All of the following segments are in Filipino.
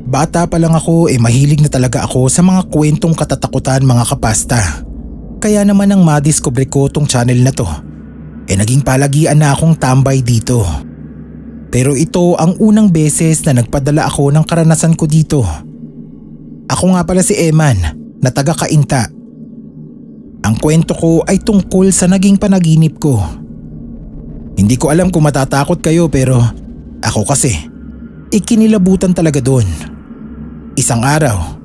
Bata pa lang ako mahilig na talaga ako sa mga kwentong katatakutan mga kapasta. Kaya naman nang madiscover ko tong channel na to, naging palagian na akong tambay dito. Pero ito ang unang beses na nagpadala ako ng karanasan ko dito. Ako nga pala si Eman na taga Cainta. Ang kwento ko ay tungkol sa naging panaginip ko. Hindi ko alam kung matatakot kayo pero ako kasi ikinilabutan talaga doon. Isang araw,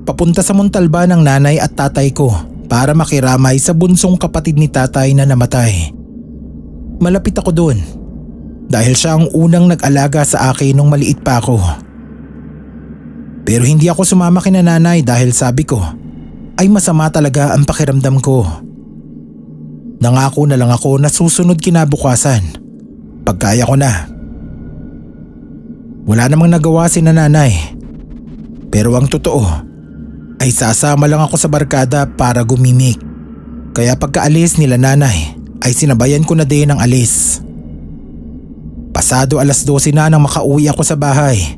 papunta sa Montalban ng nanay at tatay ko para makiramay sa bunsong kapatid ni tatay na namatay. Malapit ako doon dahil siya ang unang nag-alaga sa akin nung maliit pa ako. Pero hindi ako sumama kina nanay dahil sabi ko ay masama talaga ang pakiramdam ko. Nangako na lang ako na susunod kinabukasan pagkaya ko na. Wala namang nagawa si nanay. Pero ang totoo ay sasama lang ako sa barkada para gumimik. Kaya pagkaalis nila nanay ay sinabayan ko na din ang alis. Pasado 12:00 na nang makauwi ako sa bahay.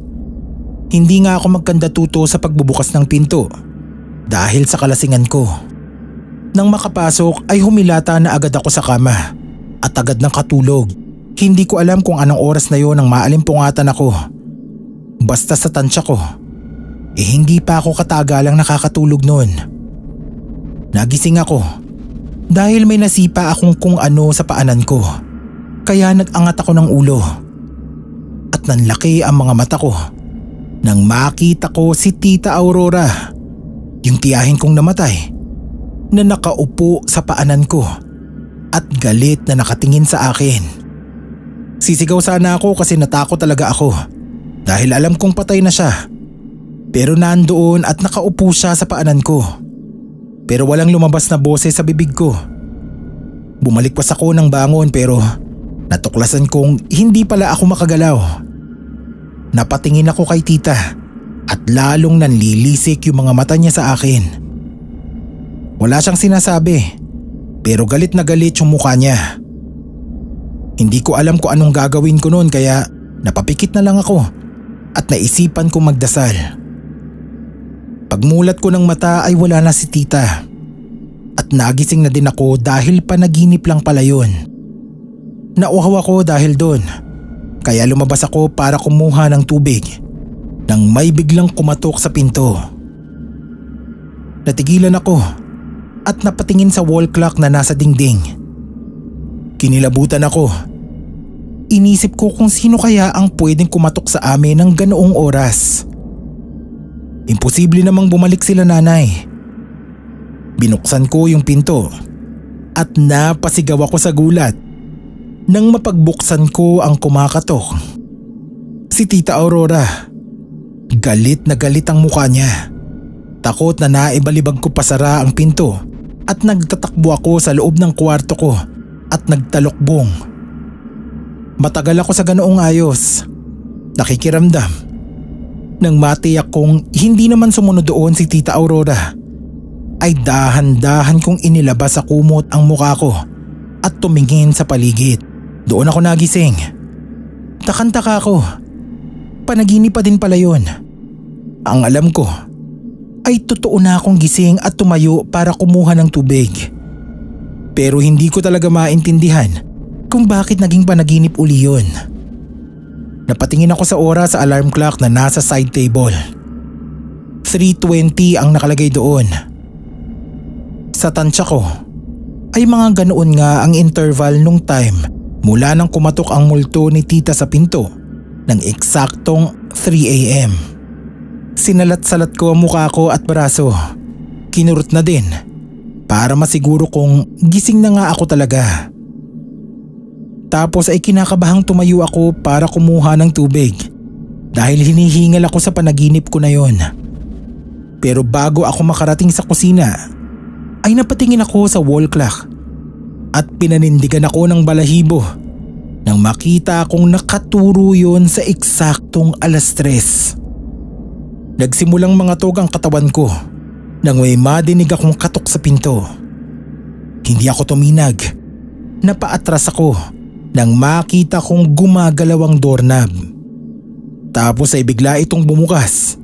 Hindi nga ako magkandatuto sa pagbubukas ng pinto dahil sa kalasingan ko. Nang makapasok ay humilata na agad ako sa kama at agad ng katulog. Hindi ko alam kung anong oras na yon nang maalimpungatan ako. Basta sa tansya ko, hindi pa ako katagalang nakakatulog noon. Nagising ako dahil may nasipa akong kung ano sa paanan ko. Kaya nag-angat ako ng ulo at nanlaki ang mga mata ko nang makita ko si Tita Aurora, yung tiyahin kong namatay, na nakaupo sa paanan ko at galit na nakatingin sa akin. Sisigaw sana ako kasi natakot talaga ako dahil alam kong patay na siya. Pero nandoon at nakaupo siya sa paanan ko. Pero walang lumabas na boses sa bibig ko. Bumalikwas ako ng bangon pero natuklasan kong hindi pala ako makagalaw. Napatingin ako kay tita at lalong nanlilisik yung mga mata niya sa akin. Wala siyang sinasabi pero galit na galit yung mukha niya. Hindi ko alam kung anong gagawin ko noon kaya napapikit na lang ako at naisipan kong magdasal. Pagmulat ko ng mata ay wala na si tita at nagising na din ako dahil panaginip lang pala yun. Nauhaw ako dahil doon kaya lumabas ako para kumuha ng tubig nang may biglang kumatok sa pinto. Natigilan ako at napatingin sa wall clock na nasa dingding. Kinilabutan ako. Inisip ko kung sino kaya ang pwedeng kumatok sa amin ng ganoong oras. Imposible namang bumalik sila nanay. Binuksan ko yung pinto at napasigaw ako sa gulat nang mapagbuksan ko ang kumakatok. Si Tita Aurora. Galit na galit ang mukha niya. Takot na naibalibag ko pasara ang pinto at nagtatakbo ako sa loob ng kwarto ko at nagtalokbong. Matagal ako sa ganoong ayos. Nakikiramdam. Nang matiyak kong hindi naman sumunod doon si Tita Aurora, ay dahan-dahan kong inilabas sa kumot ang mukha ko at tumingin sa paligid. Doon ako nagising. Takantaka ako. Panaginip pa din pala yun. Ang alam ko ay totoo na akong gising at tumayo para kumuha ng tubig. Pero hindi ko talaga maintindihan kung bakit naging panaginip uli yun. Napatingin ako sa oras sa alarm clock na nasa side table. 3:20 ang nakalagay doon. Sa tansya ko ay mga ganoon nga ang interval nung time mula nang kumatok ang multo ni tita sa pinto ng eksaktong 3 a.m. Sinalat-salat ko ang mukha ko at braso. Kinurot na din para masiguro kong gising na nga ako talaga. Tapos ay kinakabahang tumayo ako para kumuha ng tubig dahil hinihingal ako sa panaginip ko na yon. Pero bago ako makarating sa kusina ay napatingin ako sa wall clock at pinanindigan ako ng balahibo nang makita akong nakaturo yon sa eksaktong 3:00. Nagsimulang mangatog ang katawan ko nang may madinig akong katok sa pinto. Hindi ako tuminag. Napaatras ako nang makita kong gumagalaw ang doorknob. Pagkatapos ay bigla itong bumukas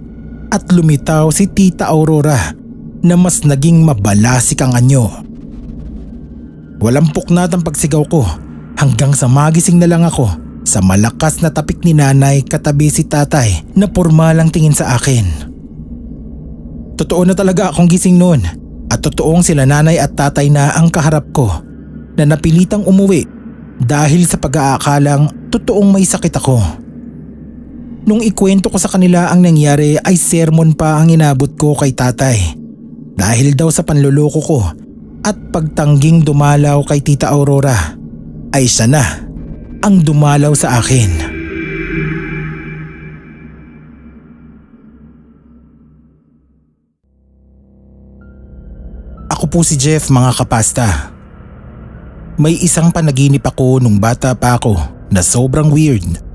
at lumitaw si Tita Aurora na mas naging mabalasik ang anyo. Walang puknat ang pagsigaw ko hanggang sa magising na lang ako sa malakas na tapik ni nanay katabi si tatay na pormalang tingin sa akin. Totoo na talaga akong gising noon at totoong sila nanay at tatay na ang kaharap ko na napilitang umuwi dahil sa pag-aakalang totoong may sakit ako. Nung ikwento ko sa kanila ang nangyari ay sermon pa ang inabot ko kay tatay dahil daw sa panluloko ko at pagtangging dumalaw kay Tita Aurora ay siya na ang dumalaw sa akin. Ako po si Jeff, mga kapasta. May isang panaginip ako nung bata pa ako na sobrang weird.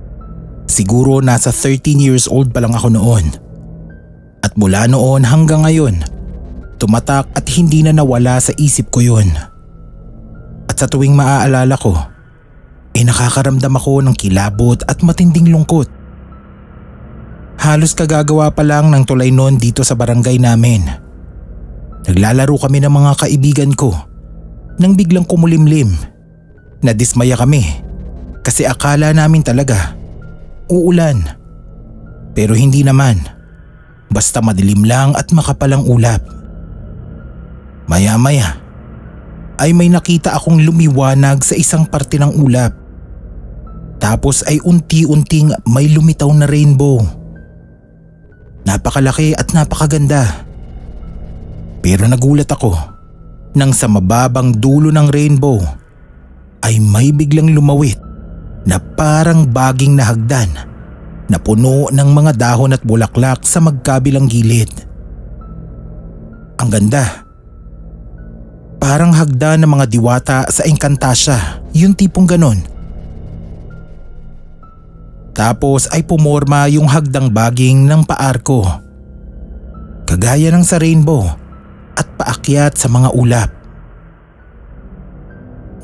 Siguro nasa 13 years old pa lang ako noon. At mula noon hanggang ngayon, tumatak at hindi na nawala sa isip ko yun. At sa tuwing maaalala ko, nakakaramdam ako ng kilabot at matinding lungkot. Halos kagagawa pa lang ng tulay noon dito sa barangay namin. Naglalaro kami ng mga kaibigan ko nang biglang kumulimlim. Nadismaya kami kasi akala namin talaga uulan. Pero hindi naman. Basta madilim lang at makapalang ulap. Maya-maya ay may nakita akong lumiwanag sa isang parte ng ulap. Tapos ay unti-unting may lumitaw na rainbow. Napakalaki at napakaganda. Pero nagulat ako nang sa mababang dulo ng rainbow ay may biglang lumawit na parang baging na hagdan na puno ng mga dahon at bulaklak sa magkabilang gilid. Ang ganda. Parang hagdan ng mga diwata sa Encantasia, yung tipong ganon. Tapos ay pumorma yung hagdang baging ng paarko. Kagaya ng sa rainbow at paakyat sa mga ulap.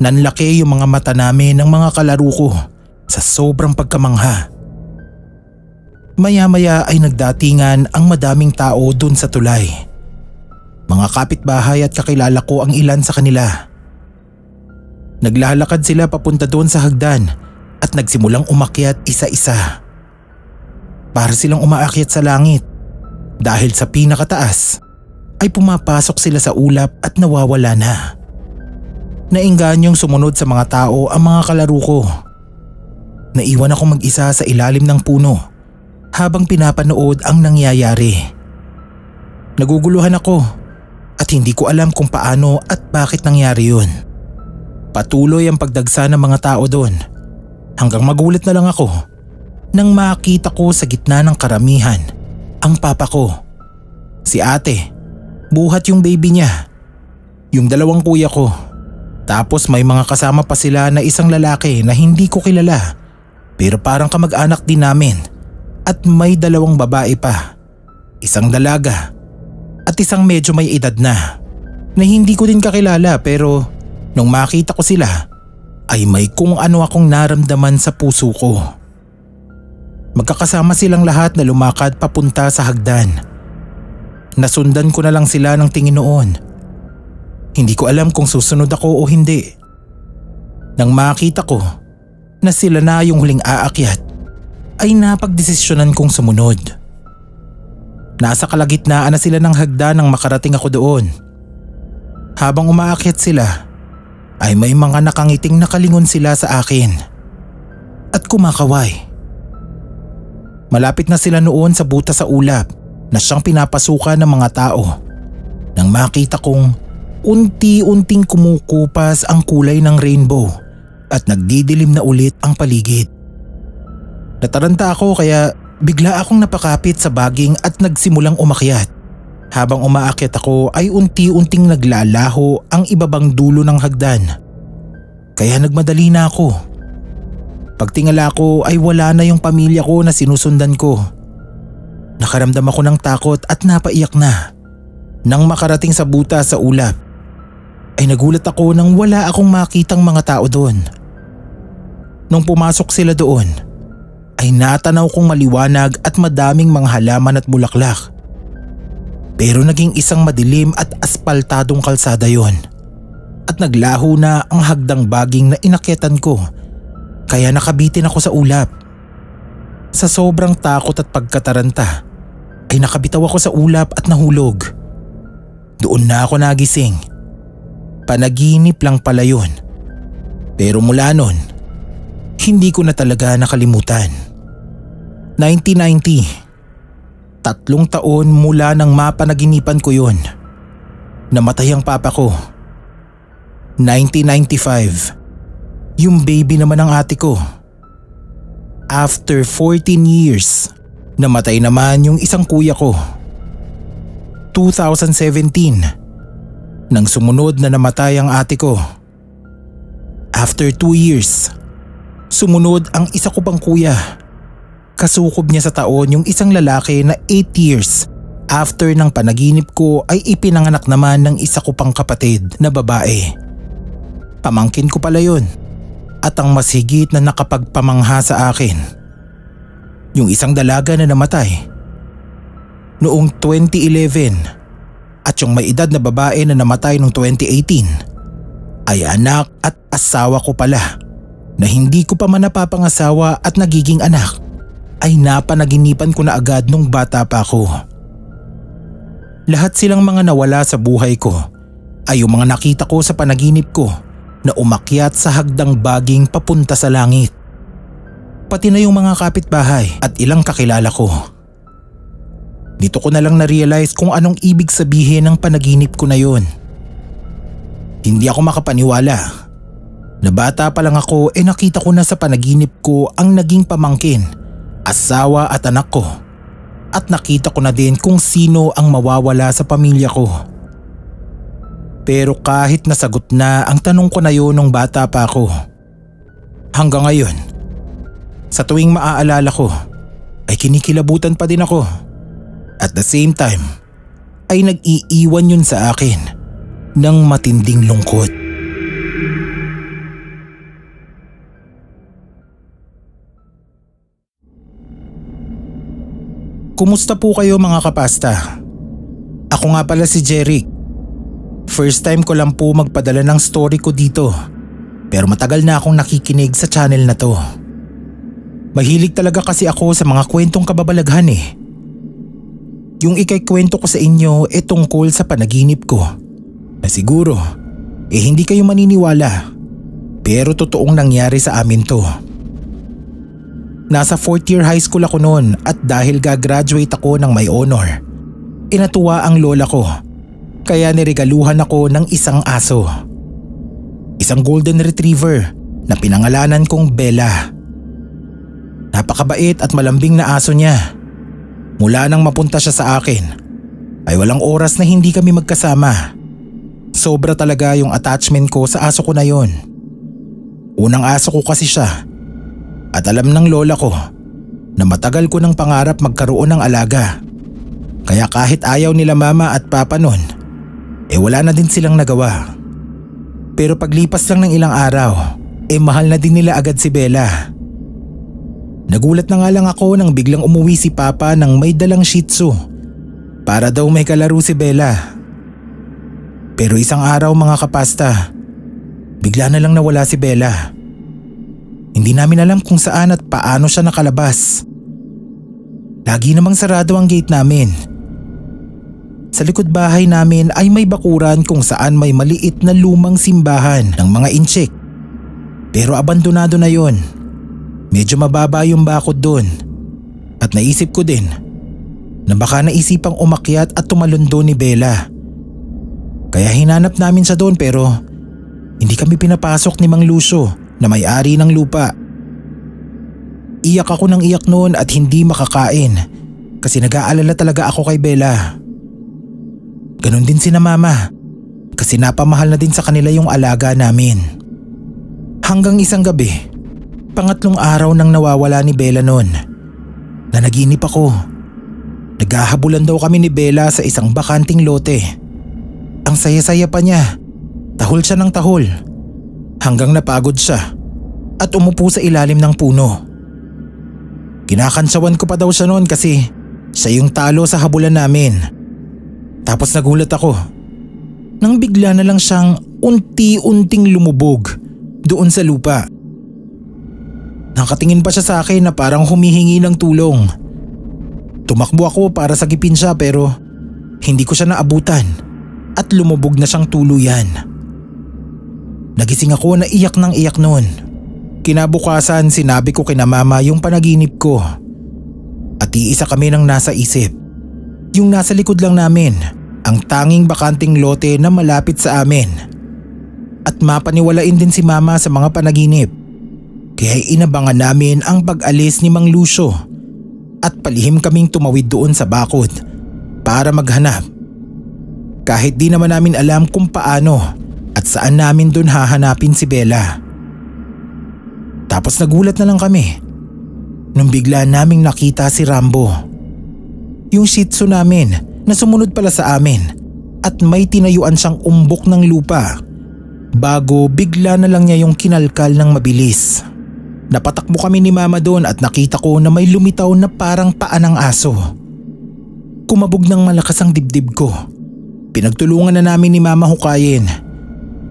Nanlaki yung mga mata namin ng mga kalaro ko sa sobrang pagkamangha. Maya-maya ay nagdatingan ang madaming tao dun sa tulay. Mga kapitbahay at kakilala ko ang ilan sa kanila. Naglalakad sila papunta doon sa hagdan at nagsimulang umakyat isa-isa. Para silang umaakyat sa langit dahil sa pinakataas ay pumapasok sila sa ulap at nawawala na. Naingganyong sumunod sa mga tao ang mga kalaro ko. Naiwan ako mag-isa sa ilalim ng puno habang pinapanood ang nangyayari. Naguguluhan ako at hindi ko alam kung paano at bakit nangyari yun. Patuloy ang pagdagsa ng mga tao doon hanggang magulat na lang ako nang makita ko sa gitna ng karamihan ang papa ko, si ate, buhat yung baby niya, yung dalawang kuya ko. Tapos may mga kasama pa sila na isang lalaki na hindi ko kilala pero parang kamag-anak din namin at may dalawang babae pa, isang dalaga at isang medyo may edad na hindi ko din kakilala pero nung makita ko sila ay may kung ano akong naramdaman sa puso ko. Magkakasama silang lahat na lumakad papunta sa hagdan. Nasundan ko na lang sila ng tingin noon. Hindi ko alam kung susunod ako o hindi. Nang makita ko na sila na yung huling aakyat, ay napagdesisyonan kong sumunod. Nasa kalagitnaan na sila ng hagdan nang makarating ako doon. Habang umaakyat sila, ay may mga nakangiting nakalingon sila sa akin at kumakaway. Malapit na sila noon sa butas sa ulap na siyang pinapasukan ng mga tao nang makita kong unti-unting kumukupas ang kulay ng rainbow at nagdidilim na ulit ang paligid. Nataranta ako kaya bigla akong napakapit sa baging at nagsimulang umakyat. Habang umaakyat ako ay unti-unting naglalaho ang ibabang dulo ng hagdan. Kaya nagmadali na ako. Pagtingala ko ay wala na yung pamilya ko na sinusundan ko. Nakaramdam ako ng takot at napaiyak na. Nang makarating sa butas sa ulap, ay nagulat ako nang wala akong makitang mga tao doon. Nung pumasok sila doon, ay natanaw kong maliwanag at madaming mga halaman at bulaklak. Pero naging isang madilim at aspaltadong kalsada yon. At naglaho na ang hagdang baging na inakyatan ko, kaya nakabitin ako sa ulap. Sa sobrang takot at pagkataranta ay nakabitaw ako sa ulap at nahulog. Doon na ako nagising. Panaginip lang pala yun. Pero mula nun, hindi ko na talaga nakalimutan. 1990, 3 taon mula nang mapanaginipan ko yun. Namatay ang papa ko. 1995, yung baby naman ng ate ko. After 14 years, namatay naman yung isang kuya ko. 2017, nang sumunod na namatay ang ate ko. After 2 years, sumunod ang isa ko pang kuya. Kasukob niya sa taon yung isang lalaki na 8 years after ng panaginip ko ay ipinanganak naman ng isa ko pang kapatid na babae. Pamangkin ko pala yun at ang mas higit na nakapagpamangha sa akin. Yung isang dalaga na namatay noong 2011 at yung may edad na babae na namatay noong 2018 ay anak at asawa ko pala na hindi ko pa man napapangasawa at nagiging anak ay napanaginipan ko na agad nung bata pa ako. Lahat silang mga nawala sa buhay ko ay yung mga nakita ko sa panaginip ko na umakyat sa hagdang baging papunta sa langit. Pati na yung mga kapitbahay at ilang kakilala ko. Dito ko na lang na-realize kung anong ibig sabihin ng panaginip ko na yun. Hindi ako makapaniwala na bata pa lang ako nakita ko na sa panaginip ko ang naging pamangkin, asawa at anak ko, at nakita ko na din kung sino ang mawawala sa pamilya ko. Pero kahit nasagot na ang tanong ko na yun nung bata pa ako, hanggang ngayon, sa tuwing maaalala ko ay kinikilabutan pa din ako. At the same time ay nag-iiwan yun sa akin ng matinding lungkot. Kumusta po kayo mga kapasta? Ako nga pala si Jeric. First time ko lang po magpadala ng story ko dito, pero matagal na akong nakikinig sa channel na to. Mahilig talaga kasi ako sa mga kwentong kababalaghan eh. Yung ikaikwento ko sa inyo tungkol sa panaginip ko na siguro hindi kayo maniniwala, pero totoong nangyari sa amin to. Nasa 4th year high school ako noon at dahil gagraduate ako ng may honor, inatuwa ang lola ko kaya niregaluhan ako ng isang aso. Isang golden retriever na pinangalanan kong Bella. Napakabait at malambing na aso niya. Mula nang mapunta siya sa akin ay walang oras na hindi kami magkasama. Sobra talaga yung attachment ko sa aso ko na yon. Unang aso ko kasi siya. At alam ng lola ko na matagal ko ng pangarap magkaroon ng alaga. Kaya kahit ayaw nila mama at papa nun, wala na din silang nagawa. Pero paglipas lang ng ilang araw, mahal na din nila agad si Bella. Nagulat na nga lang ako nang biglang umuwi si papa ng may dalang Shih Tzu para daw may kalaro si Bella. Pero isang araw mga kapasta, bigla na lang nawala si Bella. Hindi namin alam kung saan at paano siya nakalabas. Lagi namang sarado ang gate namin. Sa likod bahay namin ay may bakuran kung saan may maliit na lumang simbahan ng mga intsik. Pero abandonado na yon. Medyo mababa yung bakod doon. At naisip ko din na baka naisipang umakyat at tumalon doon ni Bella. Kaya hinanap namin siya doon pero hindi kami pinapasok ni Mang Lucio na may-ari ng lupa. Iyak ako ng iyak noon at hindi makakain kasi nag-aalala talaga ako kay Bella. Ganon din sina mama kasi napamahal na din sa kanila yung alaga namin. Hanggang isang gabi, pangatlong araw nang nawawala ni Bella noon, nanaginip ako. Naghahabulan daw kami ni Bella sa isang bakanting lote. Ang saya-saya pa niya, tahol siya ng tahol. Hanggang napagod siya at umupo sa ilalim ng puno. Kinakantsawan ko pa daw siya noon kasi siya yung talo sa habulan namin. Tapos nagulat ako nang bigla na lang siyang unti-unting lumubog doon sa lupa. Nakatingin pa siya sa akin na parang humihingi ng tulong. Tumakbo ako para sagipin siya pero hindi ko siya naabutan at lumubog na siyang tuluyan. Nagising ako na iyak ng iyak noon. Kinabukasan sinabi ko kina mama yung panaginip ko. At iisa kami ng nasa isip. Yung nasa likod lang namin, ang tanging bakanting lote na malapit sa amin. At mapaniwalain din si mama sa mga panaginip. Kaya inabangan namin ang pag-alis ni Mang Lucio. At palihim kaming tumawid doon sa bakod para maghanap. Kahit di naman namin alam kung paano at saan namin doon hahanapin si Bella. Tapos nagulat na lang kami nung bigla naming nakita si Rambo. Yung Shih Tzu namin na sumunod pala sa amin at may tinayuan siyang umbok ng lupa bago bigla na lang niya yung kinalkal ng mabilis. Napatakbo kami ni mama doon at nakita ko na may lumitaw na parang paa ng aso. Kumabog ng malakas ang dibdib ko. Pinagtulungan na namin ni mama hukayin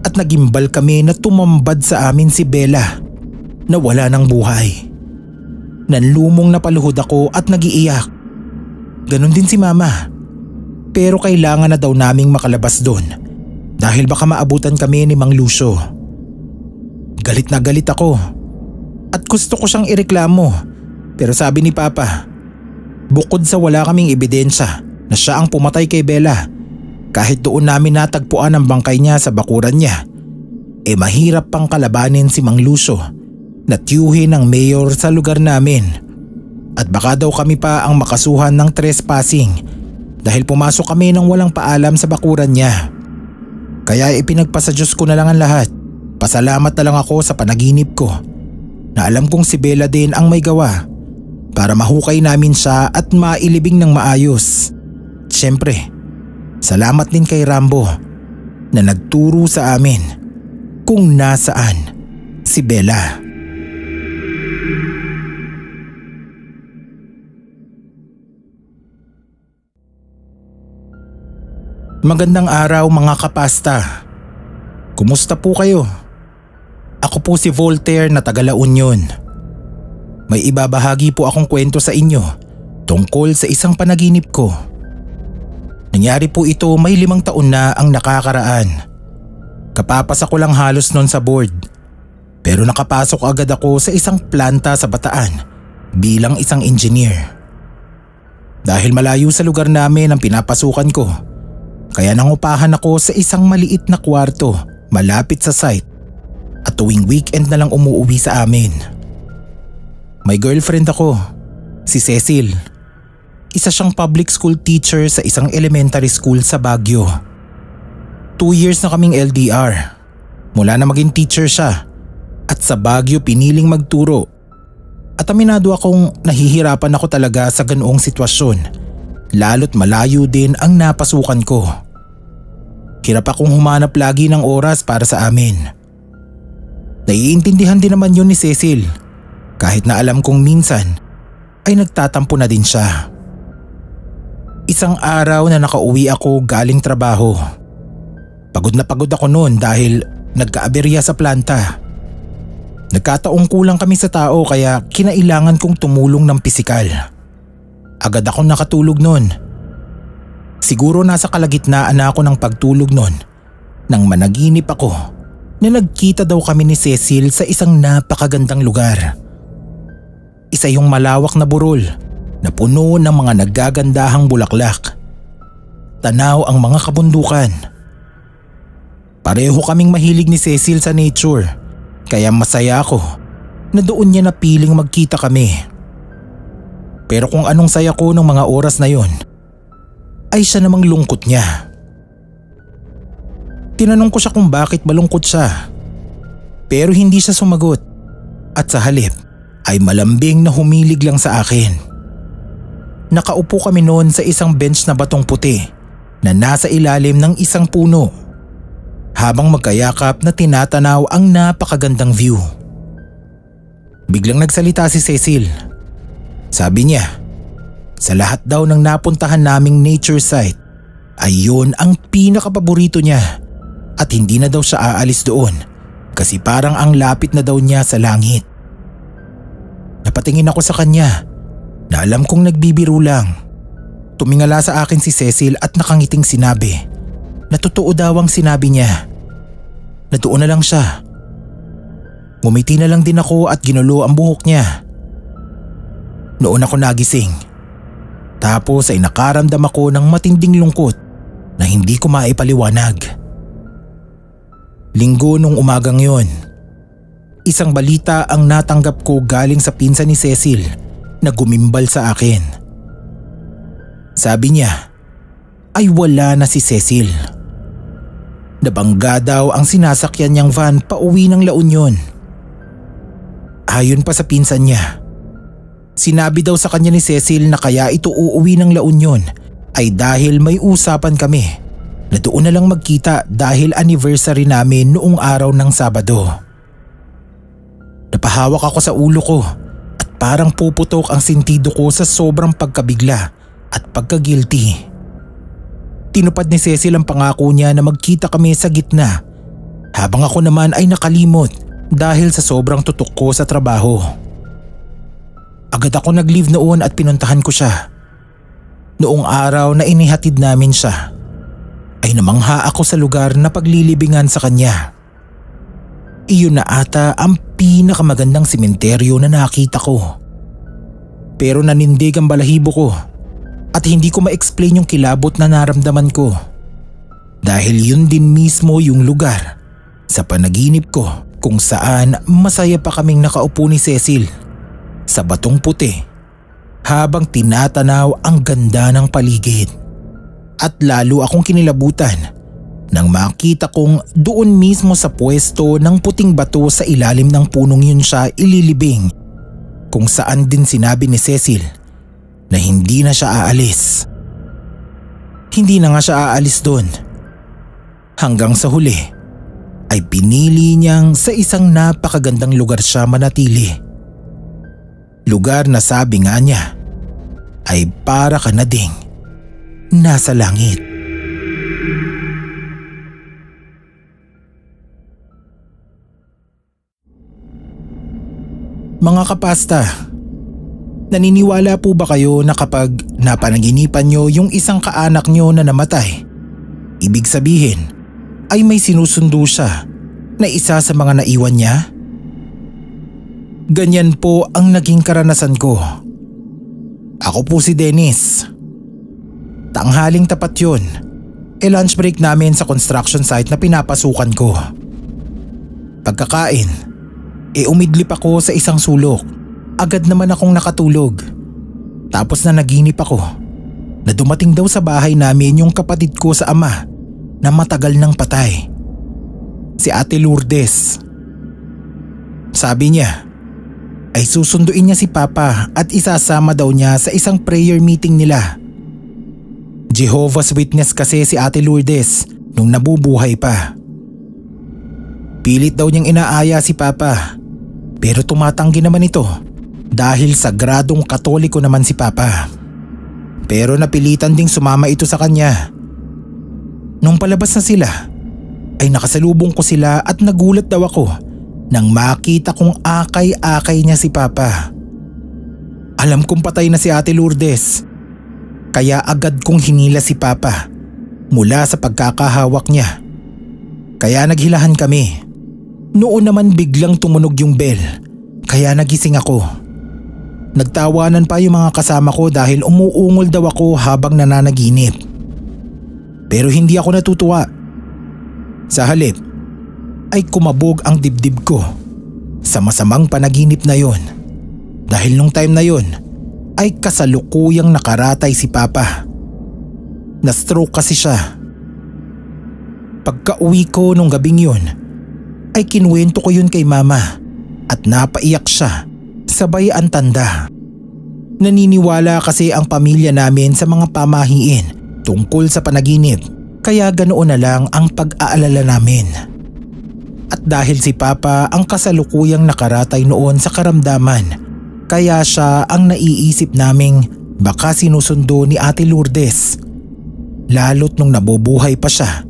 at nagimbal kami na tumambad sa amin si Bella na wala ng buhay. Nanlumong na paluhod ako at nagiiyak. Ganon din si mama. Pero kailangan na daw naming makalabas doon dahil baka maabutan kami ni Mang Lucio. Galit na galit ako at gusto ko siyang ireklamo pero sabi ni Papa, bukod sa wala kaming ebidensya na siya ang pumatay kay Bella, kahit doon namin natagpuan ang bangkay niya sa bakuran niya, mahirap pang kalabanin si Mang Lucio na tiyuhin ng mayor sa lugar namin. At baka daw kami pa ang makasuhan ng trespassing dahil pumasok kami nang walang paalam sa bakuran niya. Kaya ipinagpasa Diyos ko na lang ang lahat. Pasalamat na lang ako sa panaginip ko na alam kong si Bella din ang may gawa para mahukay namin siya at mailibing ng maayos. Siyempre, salamat din kay Rambo na nagturo sa amin kung nasaan si Bella. Magandang araw mga kapasta. Kumusta po kayo? Ako po si Voltaire na taga La Union. May ibabahagi po akong kwento sa inyo tungkol sa isang panaginip ko. Nangyari po ito may 5 taon na ang nakakaraan. Kapapasa ko lang halos noon sa board. Pero nakapasok agad ako sa isang planta sa Bataan bilang isang engineer. Dahil malayo sa lugar namin ang pinapasukan ko, kaya nangupahan ako sa isang maliit na kwarto malapit sa site at tuwing weekend na lang umuuwi sa amin. May girlfriend ako, si Cecil. Isa siyang public school teacher sa isang elementary school sa Baguio. 2 years na kaming LDR. Mula na maging teacher siya at sa Baguio piniling magturo. At aminado akong nahihirapan ako talaga sa ganoong sitwasyon. Lalo't malayo din ang napasukan ko. Hirap akong humanap lagi ng oras para sa amin. Naiintindihan din naman yun ni Cecil, kahit na alam kong minsan ay nagtatampo na din siya. Isang araw na nakauwi ako galing trabaho. Pagod na pagod ako noon dahil nagkaaberya sa planta. Nagkataong kulang kami sa tao kaya kinailangan kong tumulong ng pisikal. Agad akong nakatulog noon. Siguro nasa kalagitnaan na ako ng pagtulog noon nang managinip ako na nagkita daw kami ni Cecil sa isang napakagandang lugar. Isa yung malawak na burol na puno ng mga naggagandahang bulaklak. Tanaw ang mga kabundukan. Pareho kaming mahilig ni Cecil sa nature kaya masaya ako na doon niya napiling magkita kami. Pero kung anong saya ko ng mga oras na yon, ay siya namang lungkot niya. Tinanong ko siya kung bakit malungkot siya. Pero hindi siya sumagot at sa halip ay malambing na humilig lang sa akin. Nakaupo kami noon sa isang bench na batong puti na nasa ilalim ng isang puno habang magkayakap na tinatanaw ang napakagandang view. Biglang nagsalita si Cecil. Sabi niya, sa lahat daw ng napuntahan naming nature site ay yun ang pinakapaborito niya at hindi na daw siya aalis doon kasi parang ang lapit na daw niya sa langit. Napatingin ako sa kanya na alam kong nagbibiro lang. Tumingala sa akin si Cecil at nakangiting sinabi na totoo daw ang sinabi niya. Na doon na lang siya. Ngumiti na lang din ako at ginulo ang buhok niya. Noon ako nagising. Tapos ay nakaramdam ako ng matinding lungkot na hindi ko maipaliwanag. Linggo nung umagang yon. Isang balita ang natanggap ko galing sa pinsan ni Cecil na gumimbal sa akin. Sabi niya ay wala na si Cecil. Nabangga daw ang sinasakyan niyang van pauwi ng La Union. Ayon pa sa pinsan niya, sinabi daw sa kanya ni Cecil na kaya ito uuwi ng La Union ay dahil may usapan kami na doon na lang magkita dahil anniversary namin noong araw ng Sabado. Napahawak ako sa ulo ko at parang puputok ang sentido ko sa sobrang pagkabigla at pagka-guilty. Tinupad ni Cecil ang pangako niya na magkita kami sa gitna habang ako naman ay nakalimot dahil sa sobrang tutok ko sa trabaho. Agad ako nag-leave noon at pinuntahan ko siya. Noong araw na inihatid namin siya ay namangha ako sa lugar na paglilibingan sa kanya. Iyon na ata ang pinakamagandang sementeryo na nakita ko. Pero nanindig ang balahibo ko at hindi ko ma-explain yung kilabot na naramdaman ko. Dahil yun din mismo yung lugar sa panaginip ko kung saan masaya pa kaming nakaupo ni Cecil sa batong puti habang tinatanaw ang ganda ng paligid. At lalo akong kinilabutan nang makita kong doon mismo sa pwesto ng puting bato sa ilalim ng punong yun siya ililibing, kung saan din sinabi ni Cecil na hindi na siya aalis. Hindi na nga siya aalis doon. Hanggang sa huli ay pinili niyang sa isang napakagandang lugar siya manatili. Lugar na sabi nga niya ay para ka na ding nasa langit. Mga kapasta, naniniwala po ba kayo na kapag napanaginipan nyo yung isang kaanak nyo na namatay, ibig sabihin ay may sinusundo siya na isa sa mga naiwan niya? Ganyan po ang naging karanasan ko. Ako po si Dennis. Tanghaling tapat yun. Lunch break namin sa construction site na pinapasukan ko. Pagkakain, umidlip ako sa isang sulok. Agad naman akong nakatulog. Tapos na naginip ako na dumating daw sa bahay namin yung kapatid ko sa ama na matagal nang patay. Si Ate Lourdes. Sabi niya ay susunduin niya si Papa at isasama daw niya sa isang prayer meeting nila. Jehovah's Witness kasi si Ate Lourdes nung nabubuhay pa. Pilit daw niyang inaaya si Papa, pero tumatanggi naman ito dahil sagradong Katoliko naman si Papa. Pero napilitan ding sumama ito sa kanya. Nung palabas na sila ay nakasalubong ko sila at nagulat daw ako nang makita kong akay-akay niya si Papa. Alam kong patay na si Ate Lourdes, kaya agad kong hinila si Papa mula sa pagkakahawak niya. Kaya naghilahan kami. Noon naman biglang tumunog yung bell, kaya nagising ako. Nagtawanan pa yung mga kasama ko dahil umuungol daw ako habang nananaginip. Pero hindi ako natutuwa. Sa halip ay kumabog ang dibdib ko sa masamang panaginip na yon. Dahil nung time na yon ay kasalukuyang nakaratay si Papa. Na-stroke kasi siya. Pagka-uwi ko nung gabing yon ay kinuwento ko yun kay Mama at napaiyak siya sabay ang tanda. Naniniwala kasi ang pamilya namin sa mga pamahiin tungkol sa panaginip, kaya ganoon na lang ang pag-aalala namin. At dahil si Papa ang kasalukuyang nakaratay noon sa karamdaman Kaya siya ang naiisip naming baka sinusundo ni Ate Lourdes. Lalo't nung nabubuhay pa siya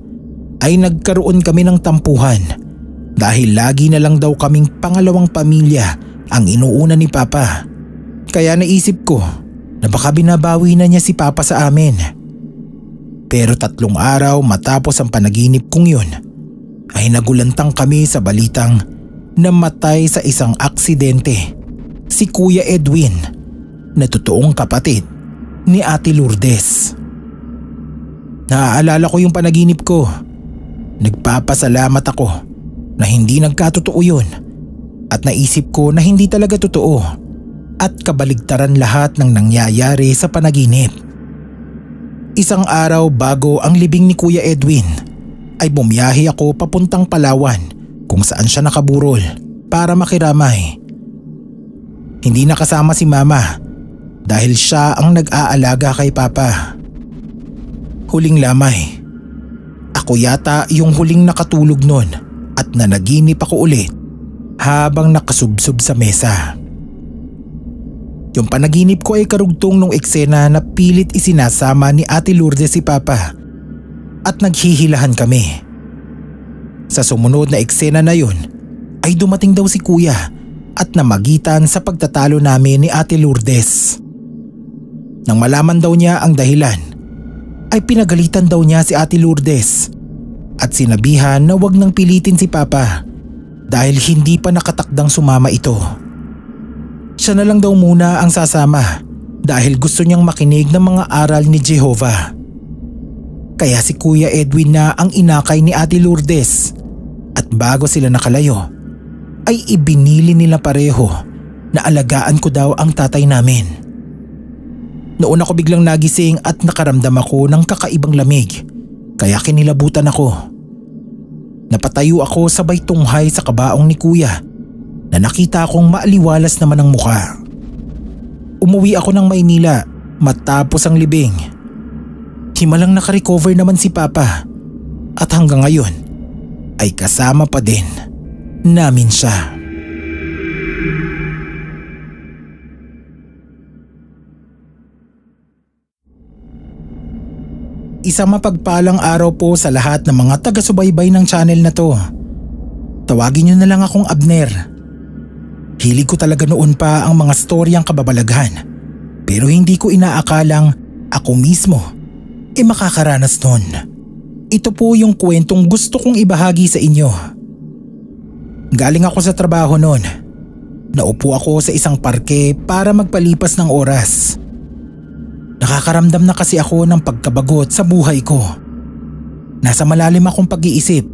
ay nagkaroon kami ng tampuhan dahil lagi na lang daw kaming pangalawang pamilya ang inuuna ni Papa. Kaya naisip ko na baka binabawi na niya si Papa sa amin. Pero 3 araw matapos ang panaginip kong yun ay nagulantang kami sa balitang namatay sa isang aksidente si Kuya Edwin na totoong kapatid ni Ate Lourdes. Naaalala ko yung panaginip ko. Nagpapasalamat ako na hindi nagkatotoo yun at naisip ko na hindi talaga totoo at kabaligtaran lahat ng nangyayari sa panaginip. Isang araw bago ang libing ni Kuya Edwin ay bumiyahe ako papuntang Palawan kung saan siya nakaburol para makiramay. Hindi nakasama si Mama dahil siya ang nag-aalaga kay Papa. Huling lamay. Ako yata yung huling nakatulog nun at nanaginip ako ulit habang nakasubsob sa mesa. Yung panaginip ko ay karugtong nung eksena na pilit isinasama ni Ate Lourdes si Papa at naghihilahan kami. Sa sumunod na eksena na yun ay dumating daw si Kuya at namagitan sa pagtatalo namin ni Ate Lourdes. Nang malaman daw niya ang dahilan ay pinagalitan daw niya si Ate Lourdes at sinabihan na wag nang pilitin si Papa dahil hindi pa nakatakdang sumama ito. Siya na lang daw muna ang sasama dahil gusto niyang makinig ng mga aral ni Jehovah. Kaya si Kuya Edwin na ang inakay ni Ate Lourdes at bago sila nakalayo ay ibinili nila pareho na alagaan ko daw ang tatay namin. Noon ako biglang nagising at nakaramdam ako ng kakaibang lamig kaya kinilabutan ako. Napatayo ako sabay tunghay sa kabaong ni Kuya na nakita kong maaliwalas naman ang mukha. Umuwi ako ng Maynila matapos ang libing. Himalang nakarecover naman si Papa at hanggang ngayon ay kasama pa din namin siya. Isang mapagpalang araw po sa lahat ng mga taga-subaybay ng channel na to. Tawagin niyo na lang akong Abner. Hilig ko talaga noon pa ang mga storyang kababalaghan pero hindi ko inaakalang ako mismo makakaranas nun. Ito po yung kwentong gusto kong ibahagi sa inyo. Galing ako sa trabaho noon. Naupo ako sa isang parke para magpalipas ng oras. Nakakaramdam na kasi ako ng pagkabagot sa buhay ko. Nasa malalim akong pag-iisip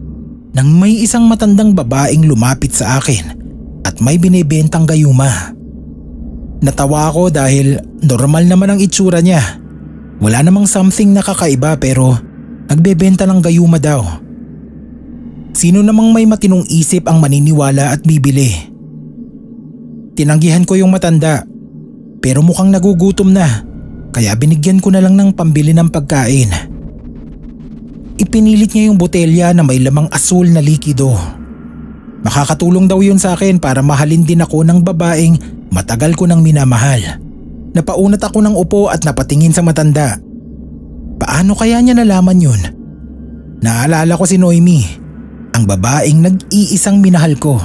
nang may isang matandang babaeng lumapit sa akin at may binibentang gayuma. Natawa ako dahil normal naman ang itsura niya. Wala namang something nakakaiba pero nagbebenta ng gayuma daw. Sino namang may matinong isip ang maniniwala at bibili? Tinanggihan ko yung matanda pero mukhang nagugutom na kaya binigyan ko na lang ng pambili ng pagkain. Ipinilit niya yung botelya na may lamang asul na likido. Makakatulong daw yun sa akin para mahalin din ako ng babaeng matagal ko nang minamahal. Napaunat ako ng upo at napatingin sa matanda. Paano kaya niya nalaman yun? Naalala ko si Noemi, ang babaeng nag-iisang minahal ko.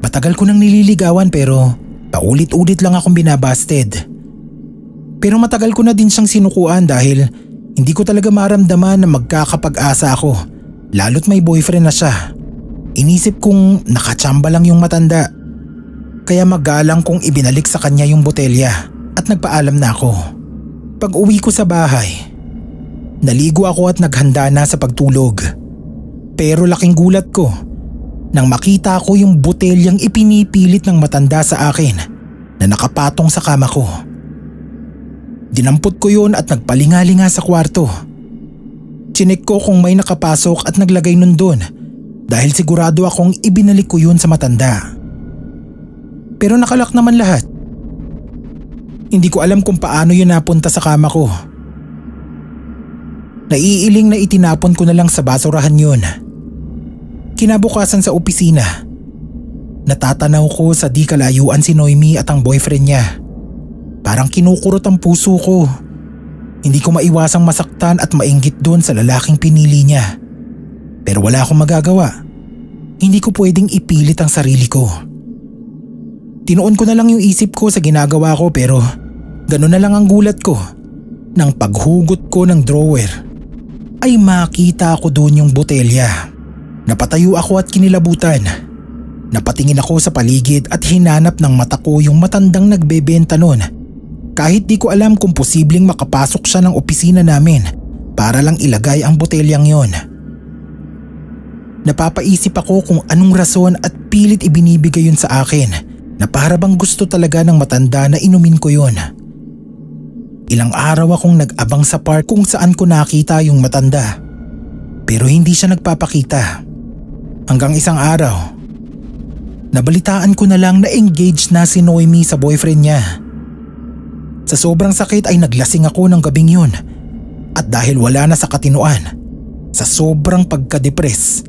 Matagal ko nang nililigawan pero paulit-ulit lang akong binabasted. Pero matagal ko na din siyang sinukuan dahil hindi ko talaga maramdaman na magkakapag-asa ako lalo't may boyfriend na siya. Inisip kong nakatsamba lang yung matanda. Kaya magalang kong ibinalik sa kanya yung botelya at nagpaalam na ako. Pag uwi ko sa bahay, naligo ako at naghanda na sa pagtulog. Pero laking gulat ko nang makita ko yung botelyang ipinipilit ng matanda sa akin na nakapatong sa kama ko. Dinampot ko yun at nagpalingalinga sa kwarto. Chinek ko kung may nakapasok at naglagay nun doon dahil sigurado akong ibinalik ko yun sa matanda. Pero nakalak naman lahat. Hindi ko alam kung paano yun napunta sa kama ko. Naiiling na itinapon ko na lang sa basurahan yun. Kinabukasan sa opisina, Natatanaw ko sa di kalayuan si Noemi at ang boyfriend niya. Parang kinukurot ang puso ko. Hindi ko maiwasang masaktan at mainggit doon sa lalaking pinili niya. Pero wala akong magagawa. Hindi ko pwedeng ipilit ang sarili ko. Tinuon ko na lang yung isip ko sa ginagawa ko pero gano'n na lang ang gulat ko. Nang paghugot ko ng drawer ay makita ko doon yung botelya. Napatayo ako at kinilabutan. Napatingin ako sa paligid at hinanap ng mata ko yung matandang nagbebenta nun. Kahit di ko alam kung posibleng makapasok siya ng opisina namin para lang ilagay ang botelyang yon. Napapaisip ako kung anong rason at pilit ibinibigay yun sa akin na para bang gusto talaga ng matanda na inumin ko yun. Ilang araw akong nag-abang sa park kung saan ko nakita yung matanda. Pero hindi siya nagpapakita. Hanggang isang araw, nabalitaan ko na lang na engaged na si Noemi sa boyfriend niya. Sa sobrang sakit ay naglasing ako ng gabing yun. At dahil wala na sa katinoan, sa sobrang pagka-depress,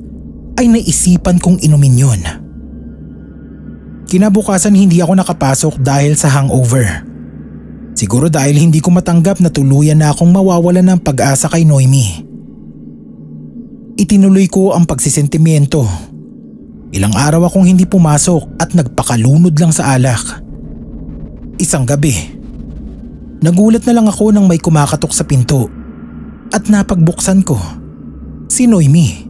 ay naisipan kong inumin yun. Kinabukasan hindi ako nakapasok dahil sa hangover. Siguro dahil hindi ko matanggap na tuluyan na akong mawawalan ng pag-asa kay Noemi. Itinuloy ko ang pagsisentimiento. Ilang araw akong hindi pumasok at nagpakalunod lang sa alak. Isang gabi, nagulat na lang ako nang may kumakatok sa pinto at napagbuksan ko si Noemi.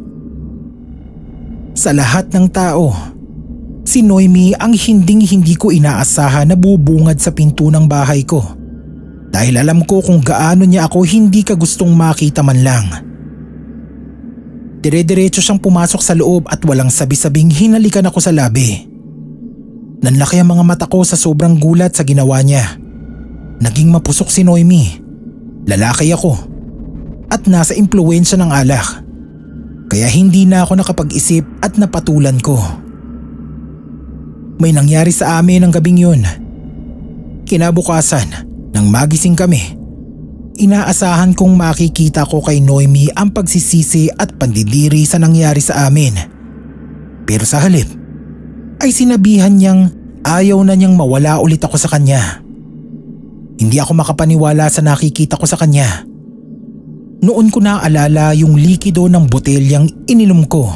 Sa lahat ng tao, si Noemi ang hinding-hindi ko inaasahan na bubungad sa pinto ng bahay ko dahil alam ko kung gaano niya ako hindi ka gustong makita man lang. Dire-diretso siyang pumasok sa loob at walang sabi-sabing hinalikan ako sa labi. Nanlaki ang mga mata ko sa sobrang gulat sa ginawa niya. Naging mapusok si Noemi. Lalaki ako at nasa impluwensya ng alak. Kaya hindi na ako nakapag-isip at napatulan ko. May nangyari sa amin ang gabing yun. Kinabukasan, nang magising kami, inaasahan kong makikita ko kay Noemi ang pagsisisi at pandidiri sa nangyari sa amin. Pero sa halip, ay sinabihan niyang ayaw na niyang mawala ulit ako sa kanya. Hindi ako makapaniwala sa nakikita ko sa kanya. Noon ko naaalala yung likido ng botelyang ininom ko.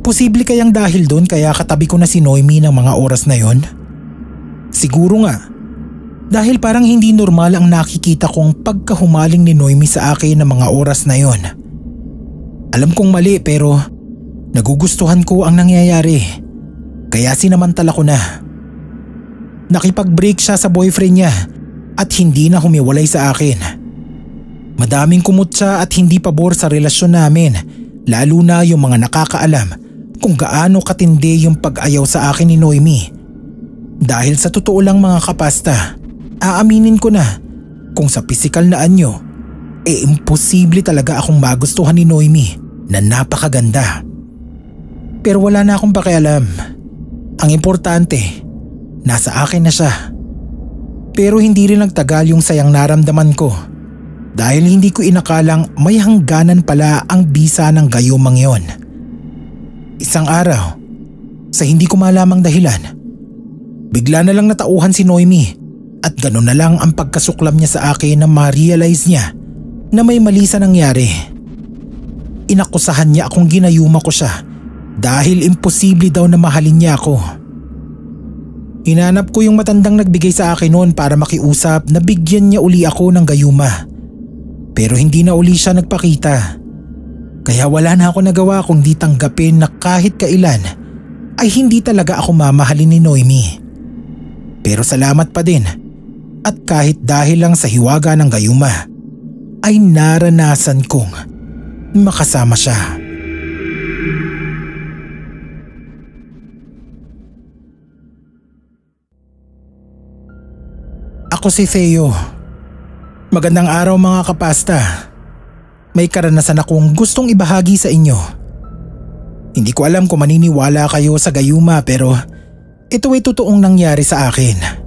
Posible kayang dahil doon kaya katabi ko na si Noemi ng mga oras na yon? Siguro nga. Dahil parang hindi normal ang nakikita kong pagkahumaling ni Noemi sa akin ng mga oras na yon. Alam kong mali pero nagugustuhan ko ang nangyayari. Kaya sinamantala ko na. Nakipag-break siya sa boyfriend niya at hindi na humiwalay sa akin. Madaming kumutsa at hindi pabor sa relasyon namin, lalo na yung mga nakakaalam kung gaano katindi yung pag-ayaw sa akin ni Noemi. Dahil sa totoo lang mga kapasta, aaminin ko na kung sa pisikal na anyo, imposible talaga akong magustuhan ni Noemi na napakaganda. Pero wala na akong pakialam. Ang importante, nasa akin na siya. Pero hindi rin nagtagal yung sayang naramdaman ko dahil hindi ko inakalang may hangganan pala ang bisa ng gayumang yon. Isang araw, sa hindi ko malamang dahilan, bigla na lang natauhan si Noemi at gano'n na lang ang pagkasuklam niya sa akin na ma-realize niya na may mali sa nangyari. Inakusahan niya akong ginayuma ko siya dahil imposible daw na mahalin niya ako. Hinanap ko yung matandang nagbigay sa akin noon para makiusap na bigyan niya uli ako ng gayuma. Pero hindi na uli siya nagpakita. Kaya wala na ako nagawa kundi tanggapin na kahit kailan ay hindi talaga ako mamahalin ni Noemi. Pero salamat pa din at kahit dahil lang sa hiwaga ng gayuma ay naranasan kong makasama siya. Ako si Theo. Magandang araw mga kapasta. May karanasan akong gustong ibahagi sa inyo. Hindi ko alam kung maniniwala kayo sa gayuma pero ito ay totoong nangyari sa akin.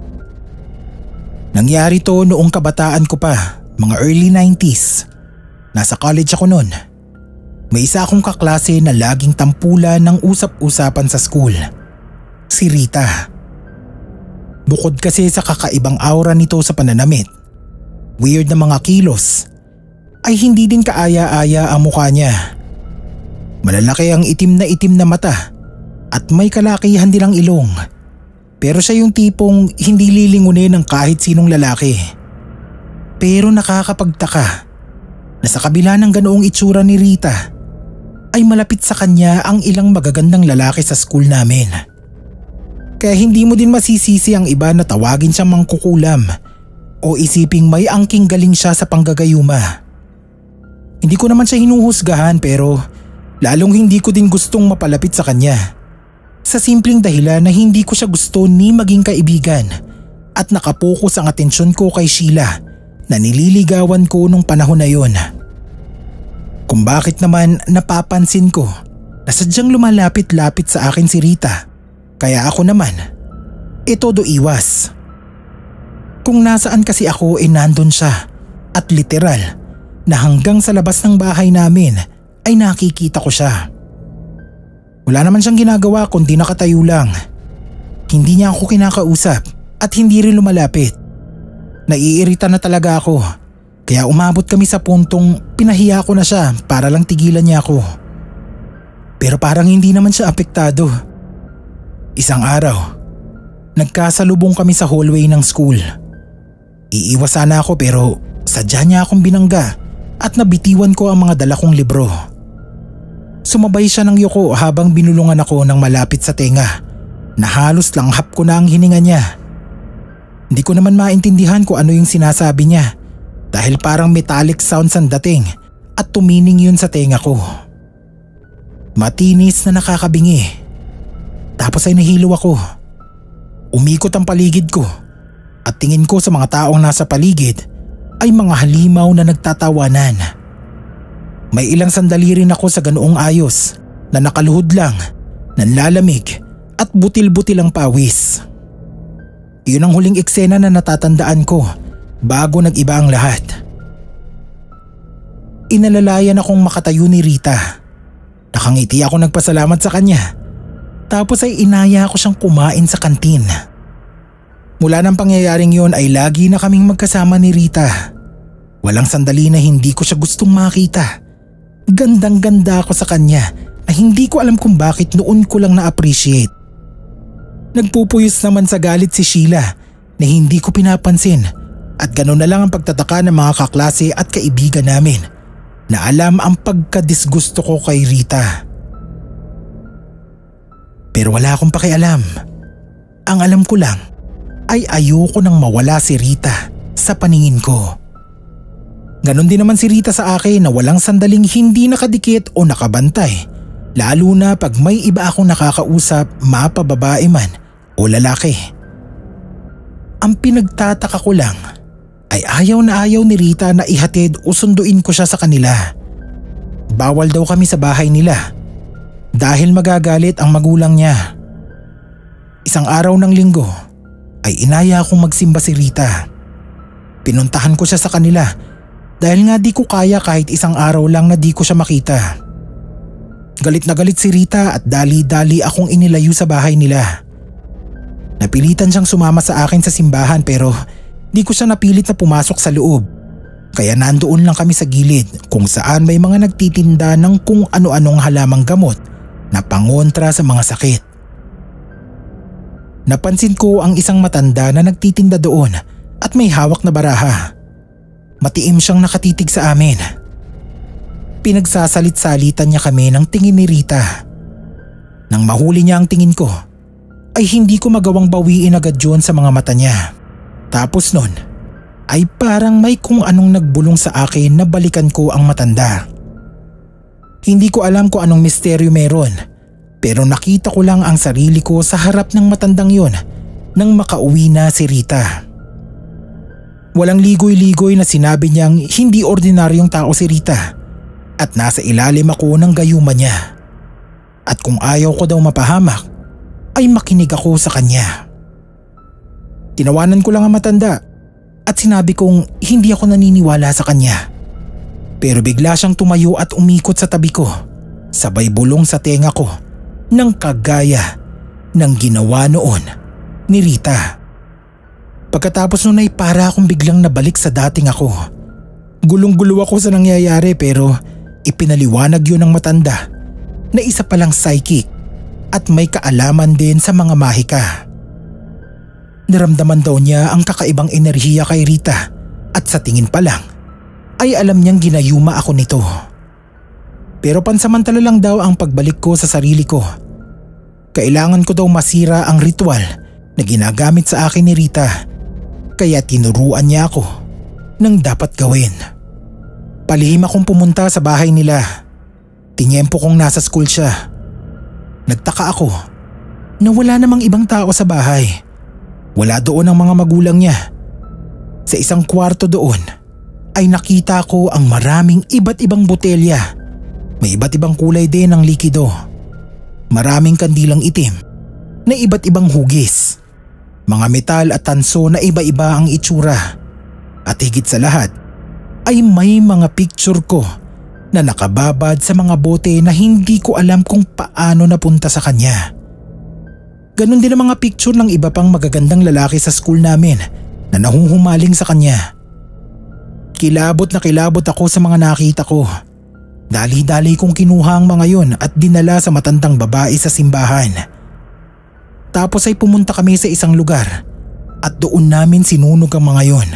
Nangyari to noong kabataan ko pa, mga early 90s. Nasa college ako noon. May isa akong kaklase na laging tampulan ng usap-usapan sa school. si Rita. Bukod kasi sa kakaibang aura nito sa pananamit, weird na mga kilos, ay hindi din kaaya-aya ang mukha niya. Malalaki ang itim na mata at may kalakihan din ang ilong. Pero siya yung tipong hindi lilingunin ng kahit sinong lalaki. Pero nakakapagtaka na sa kabila ng ganoong itsura ni Rita ay malapit sa kanya ang ilang magagandang lalaki sa school namin. Kaya hindi mo din masisisi ang iba na tawagin siyang mangkukulam o isiping may angking galing siya sa panggagayuma. Hindi ko naman siya hinuhusgahan pero lalong hindi ko din gustong mapalapit sa kanya. Sa simpleng dahilan na hindi ko siya gusto ni maging kaibigan at nakapokus ang atensyon ko kay Sheila na nililigawan ko nung panahon na yon. Kung bakit naman napapansin ko na sadyang lumalapit-lapit sa akin si Rita, kaya ako naman todo iwas. Kung nasaan kasi ako nandun siya at literal na hanggang sa labas ng bahay namin ay nakikita ko siya. Wala naman siyang ginagawa kundi nakatayo lang. Hindi niya ako kinakausap at hindi rin lumalapit. Naiirita na talaga ako kaya umabot kami sa puntong pinahiya ko na siya para lang tigilan niya ako. Pero parang hindi naman siya apektado. Isang araw, nagkasalubong kami sa hallway ng school. Iiwas sana ako pero sadya niya akong binangga at nabitiwan ko ang mga dala kong libro. Sumabay siya ng yuko habang binulungan ako ng malapit sa tenga na halos langhap ko na ang hininga niya. Hindi ko naman maintindihan kung ano yung sinasabi niya dahil parang metallic sounds ang dating at tumining yun sa tenga ko. Matinis na nakakabingi. Tapos ay nahilo ako. Umikot ang paligid ko at tingin ko sa mga taong nasa paligid ay mga halimaw na nagtatawanan. May ilang sandali rin ako sa ganoong ayos na nakaluhod lang, nanlalamig at butil-butil ang pawis. Iyon ang huling eksena na natatandaan ko bago nag-iba ang lahat. Inalalayan akong makatayo ni Rita. Nakangiti ako nagpasalamat sa kanya. Tapos ay inaya ko siyang kumain sa kantin. Mula ng pangyayaring yon ay lagi na kaming magkasama ni Rita. Walang sandali na hindi ko siya gustong makita. Gandang-ganda ako sa kanya na hindi ko alam kung bakit noon ko lang na-appreciate. Nagpupuyos naman sa galit si Sheila na hindi ko pinapansin at ganoon na lang ang pagtataka ng mga kaklase at kaibigan namin na alam ang pagkadisgusto ko kay Rita. Pero wala akong pakialam. Ang alam ko lang ay ayoko nang mawala si Rita sa paningin ko. Ganon din naman si Rita sa akin na walang sandaling hindi nakadikit o nakabantay, lalo na pag may iba akong nakakausap, mapababae man o lalaki. Ang pinagtataka ko lang ay ayaw na ayaw ni Rita na ihatid o sunduin ko siya sa kanila. Bawal daw kami sa bahay nila dahil magagalit ang magulang niya. Isang araw ng linggo ay inaya akong magsimba si Rita. Pinuntahan ko siya sa kanila dahil nga di ko kaya kahit isang araw lang na di ko siya makita. Galit na galit si Rita at dali-dali akong inilayo sa bahay nila. Napilitan siyang sumama sa akin sa simbahan pero di ko siya napilit na pumasok sa loob. Kaya nandoon lang kami sa gilid kung saan may mga nagtitinda ng kung ano-anong halamang gamot na pangontra sa mga sakit. Napansin ko ang isang matanda na nagtitinda doon at may hawak na baraha. Matiim siyang nakatitig sa amin. Pinagsasalit-salitan niya kami ng tingin ni Rita. Nang mahuli niya ang tingin ko, ay hindi ko magawang bawiin agad yun sa mga mata niya. Tapos nun, ay parang may kung anong nagbulong sa akin na balikan ko ang matanda. Hindi ko alam kung anong misteryo meron, pero nakita ko lang ang sarili ko sa harap ng matandang yon nang makauwi na si Rita. Walang ligoy-ligoy na sinabi niyang hindi ordinaryong tao si Rita at nasa ilalim ako ng gayuma niya. At kung ayaw ko daw mapahamak, ay makinig ako sa kanya. Tinawanan ko lang ang matanda at sinabi kong hindi ako naniniwala sa kanya. Pero bigla siyang tumayo at umikot sa tabi ko, sabay bulong sa tenga ko ng kagaya ng ginawa noon ni Rita. Pagkatapos nun ay para akong biglang nabalik sa dating ako. Gulong-gulo ako sa nangyayari pero ipinaliwanag yun ng matanda na isa palang psychic at may kaalaman din sa mga mahika. Naramdaman daw niya ang kakaibang enerhiya kay Rita at sa tingin pa lang ay alam niyang ginayuma ako nito. Pero pansamantala lang daw ang pagbalik ko sa sarili ko. Kailangan ko daw masira ang ritual na ginagamit sa akin ni Rita, kaya tinuruan niya ako ng dapat gawin. Palihim akong pumunta sa bahay nila. Tinyempo kong nasa school siya. Nagtaka ako na wala namang ibang tao sa bahay. Wala doon ang mga magulang niya. Sa isang kwarto doon ay nakita ko ang maraming iba't ibang botelya. May iba't ibang kulay din ng likido. Maraming kandilang itim na iba't ibang hugis. Mga metal at tanso na iba-iba ang itsura. At higit sa lahat ay may mga picture ko na nakababad sa mga bote na hindi ko alam kung paano napunta sa kanya. Ganon din ang mga picture ng iba pang magagandang lalaki sa school namin na nahuhumaling sa kanya. Kilabot na kilabot ako sa mga nakita ko. Dali-dali kong kinuha ang mga yon at dinala sa matandang babae sa simbahan. Tapos ay pumunta kami sa isang lugar at doon namin sinunog ang mga yon.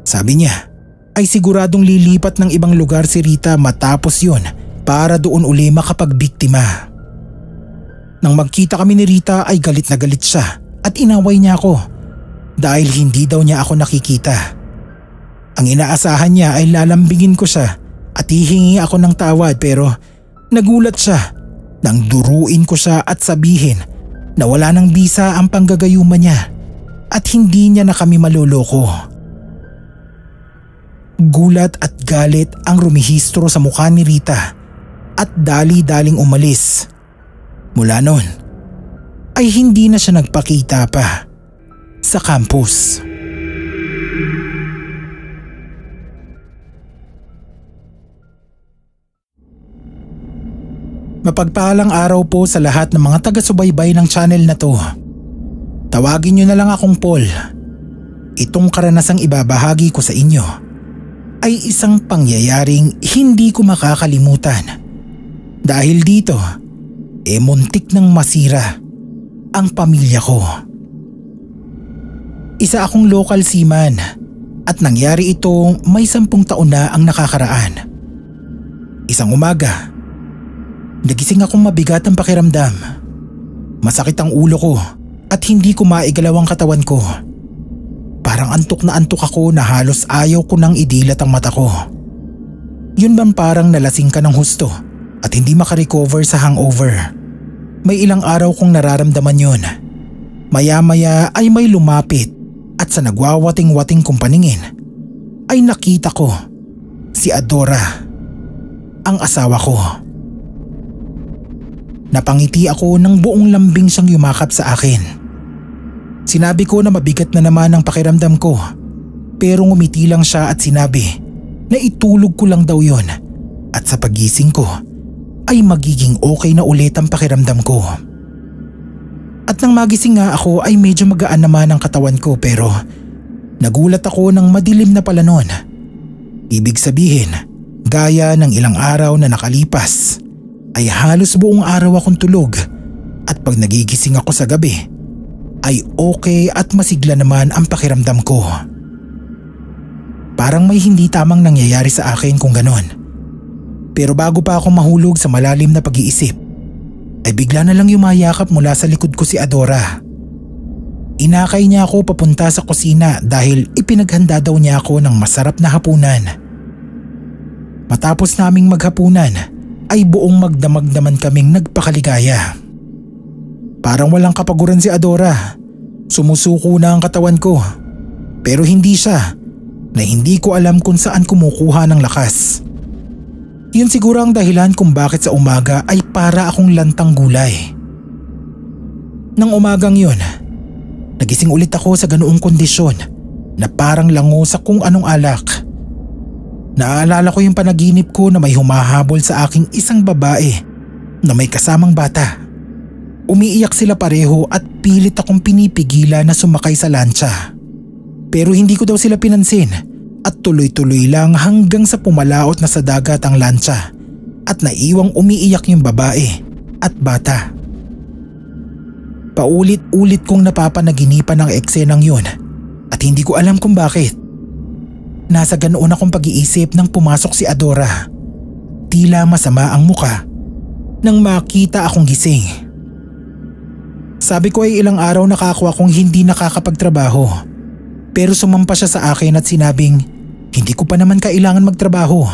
Sabi niya ay siguradong lilipat ng ibang lugar si Rita matapos yon para doon uli makapagbiktima. Nang magkita kami ni Rita ay galit na galit siya at inaway niya ako dahil hindi daw niya ako nakikita. Ang inaasahan niya ay lalambingin ko siya at hihingi ako ng tawad pero nagulat siya nang duruin ko siya at sabihin na wala nang bisa ang panggagayuma niya at hindi niya na kami maloloko. Gulat at galit ang rumihistro sa mukha ni Rita at dali-daling umalis. Mula noon ay hindi na siya nagpakita pa sa campus. Mapagpalang araw po sa lahat ng mga taga-subaybay ng channel na to. Tawagin niyo na lang akong Paul. Itong karanasang ibabahagi ko sa inyo ay isang pangyayaring hindi ko makakalimutan. Dahil dito, muntik nang masira ang pamilya ko. Isa akong local seaman at nangyari ito may 10 taon na ang nakakaraan. Isang umaga, nagising akong mabigat ang pakiramdam. Masakit ang ulo ko at hindi ko maigalaw ang katawan ko. Parang antok na antok ako na halos ayaw ko nang idilat ang mata ko. Yun bang parang nalasing ka ng husto at hindi makarecover sa hangover? May ilang araw kong nararamdaman yun. Maya-maya ay may lumapit at sa nagwawating-wating kong paningin ay nakita ko si Adora, ang asawa ko. Napangiti ako nang buong lambing siyang yumakap sa akin. Sinabi ko na mabigat na naman ang pakiramdam ko pero ngumiti lang siya at sinabi na itulog ko lang daw yon at sa pagising ko ay magiging okay na ulit ang pakiramdam ko. At nang magising nga ako ay medyo magaan naman ang katawan ko pero nagulat ako nang madilim na pala noon. Ibig sabihin, gaya ng ilang araw na nakalipas ay halos buong araw akong tulog at pag nagigising ako sa gabi ay okay at masigla naman ang pakiramdam ko. Parang may hindi tamang nangyayari sa akin kung ganon. Pero bago pa ako mahulog sa malalim na pag-iisip ay bigla na lang yumayakap mula sa likod ko si Adora. Inakay niya ako papunta sa kusina dahil ipinaghanda daw niya ako ng masarap na hapunan. Matapos naming maghapunan ay buong magdamag naman kaming nagpakaligaya. Parang walang kapaguran si Adora. Sumusuko na ang katawan ko. Pero hindi siya, na hindi ko alam kung saan kumukuha ng lakas. Yun siguro ang dahilan kung bakit sa umaga ay para akong lantang gulay. Nang umagang yun, nagising ulit ako sa ganoong kondisyon na parang lango sa kung anong alak. Naaalala ko yung panaginip ko na may humahabol sa aking isang babae na may kasamang bata. Umiiyak sila pareho at pilit akong pinipigilan na sumakay sa lancha. Pero hindi ko daw sila pinansin at tuloy-tuloy lang hanggang sa pumalaot na sa dagat ang lancha at naiwang umiiyak yung babae at bata. Paulit-ulit kong napapanaginipan ang eksenang yun at hindi ko alam kung bakit. Nasa ganoon akong pag-iisip nang pumasok si Adora. Tila masama ang muka nang makita akong gising. Sabi ko ay ilang araw nakakuha kong hindi nakakapagtrabaho. Pero sumampa siya sa akin at sinabing hindi ko pa naman kailangan magtrabaho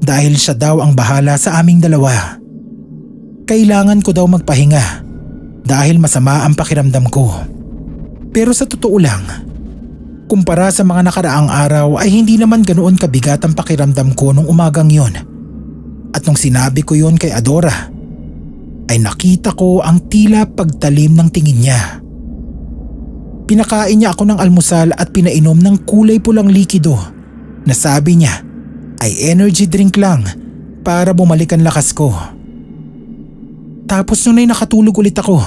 dahil siya daw ang bahala sa aming dalawa. Kailangan ko daw magpahinga dahil masama ang pakiramdam ko. Pero sa totoo lang, kumpara sa mga nakaraang araw ay hindi naman ganoon kabigat ang pakiramdam ko nung umagang yon. At nung sinabi ko yon kay Adora, ay nakita ko ang tila pagtalim ng tingin niya. Pinakain niya ako ng almusal at pinainom ng kulay pulang likido na sabi niya ay energy drink lang para bumalik ang lakas ko. Tapos nun ay nakatulog ulit ako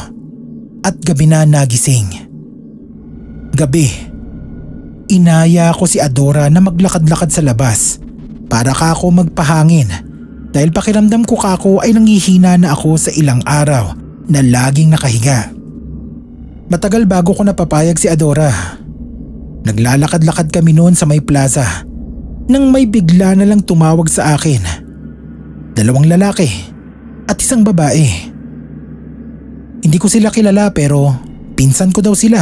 at gabi na nagising. Gabi, inaya ko si Adora na maglakad-lakad sa labas para kako magpahangin dahil pakiramdam ko kako ay nangihina na ako sa ilang araw na laging nakahiga. Matagal bago ko napapayag si Adora. Naglalakad-lakad kami noon sa may plaza nang may bigla na lang tumawag sa akin. 2 lalaki at 1 babae. Hindi ko sila kilala pero pinsan ko daw sila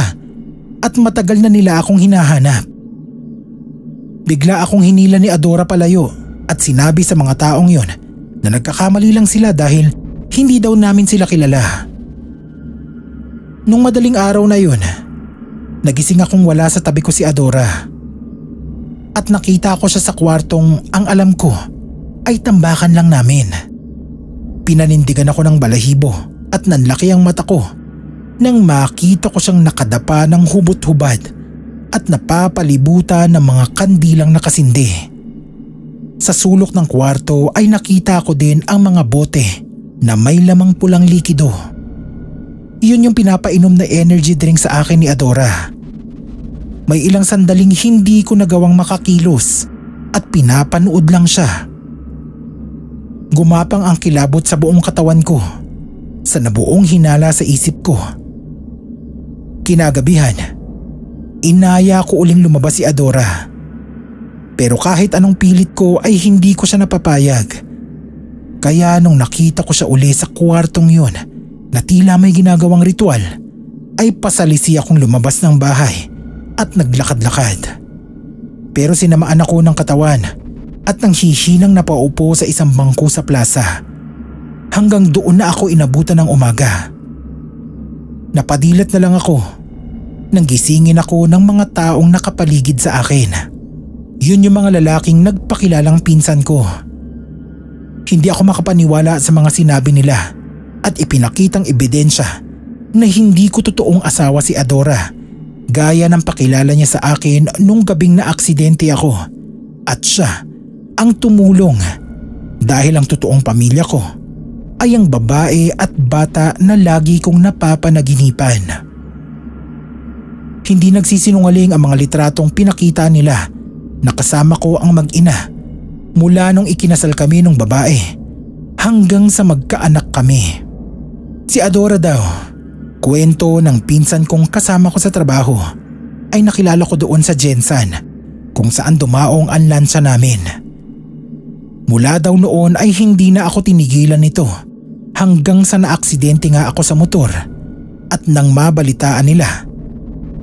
at matagal na nila akong hinahanap. Bigla akong hinila ni Adora palayo at sinabi sa mga taong yon na nagkakamali lang sila dahil hindi daw namin sila kilala. Nung madaling araw na yun, nagising akong wala sa tabi ko si Adora. At nakita ko siya sa kwartong ang alam ko ay tambakan lang namin. Pinanindigan ako ng balahibo at nanlaki ang mata ko nang makita ko siyang nakadapa ng hubot-hubad at napapalibutan ng mga kandilang nakasindi. Sa sulok ng kwarto ay nakita ko din ang mga bote na may lamang pulang likido. Iyon yung pinapainom na energy drink sa akin ni Adora. May ilang sandaling hindi ko nagawang makakilos at pinapanood lang siya. Gumapang ang kilabot sa buong katawan ko sa nabuong hinala sa isip ko. Kinagabihan, inaya ko uling lumabas si Adora. Pero kahit anong pilit ko ay hindi ko siya napapayag. Kaya nung nakita ko siya uli sa kwartong yun na tila may ginagawang ritual, ay pasalisi akong lumabas ng bahay at naglakad-lakad. Pero sinamaan ako ng katawan at nang hihinang napaupo sa isang bangko sa plaza. Hanggang doon na ako inabutan ng umaga. Napadilat na lang ako nang gisingin ako ng mga taong nakapaligid sa akin. Yun yung mga lalaking nagpakilalang pinsan ko. Hindi ako makapaniwala sa mga sinabi nila at ipinakitang ebidensya na hindi ko totoong asawa si Adora, gaya ng pakilala niya sa akin nung gabing na aksidente ako at siya ang tumulong dahil ang totoong pamilya ko ay ang babae at bata na lagi kong napapanaginipan. Hindi nagsisinungaling ang mga litratong pinakita nila. Nakasama ko ang mag-ina mula nung ikinasal kami ng babae hanggang sa magkaanak kami. Si Adora daw, kwento ng pinsan kong kasama ko sa trabaho, ay nakilala ko doon sa Jensan kung saan dumaong ang lansa namin. Mula daw noon ay hindi na ako tinigilan nito hanggang sa naaksidente nga ako sa motor at nang mabalitaan nila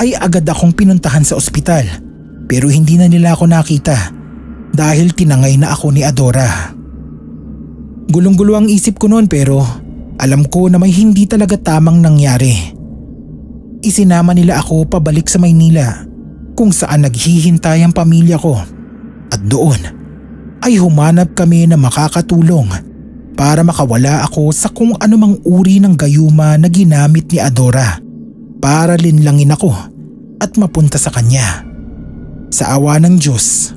ay agad akong pinuntahan sa ospital. Pero hindi na nila ako nakita dahil tinangay na ako ni Adora. Gulong-gulo ang isip ko noon pero alam ko na may hindi talaga tamang nangyari. Isinama nila ako pabalik sa Maynila kung saan naghihintay ang pamilya ko at doon ay humanap kami na makakatulong para makawala ako sa kung anumang uri ng gayuma na ginamit ni Adora para linlangin ako at mapunta sa kanya. Sa awa ng Diyos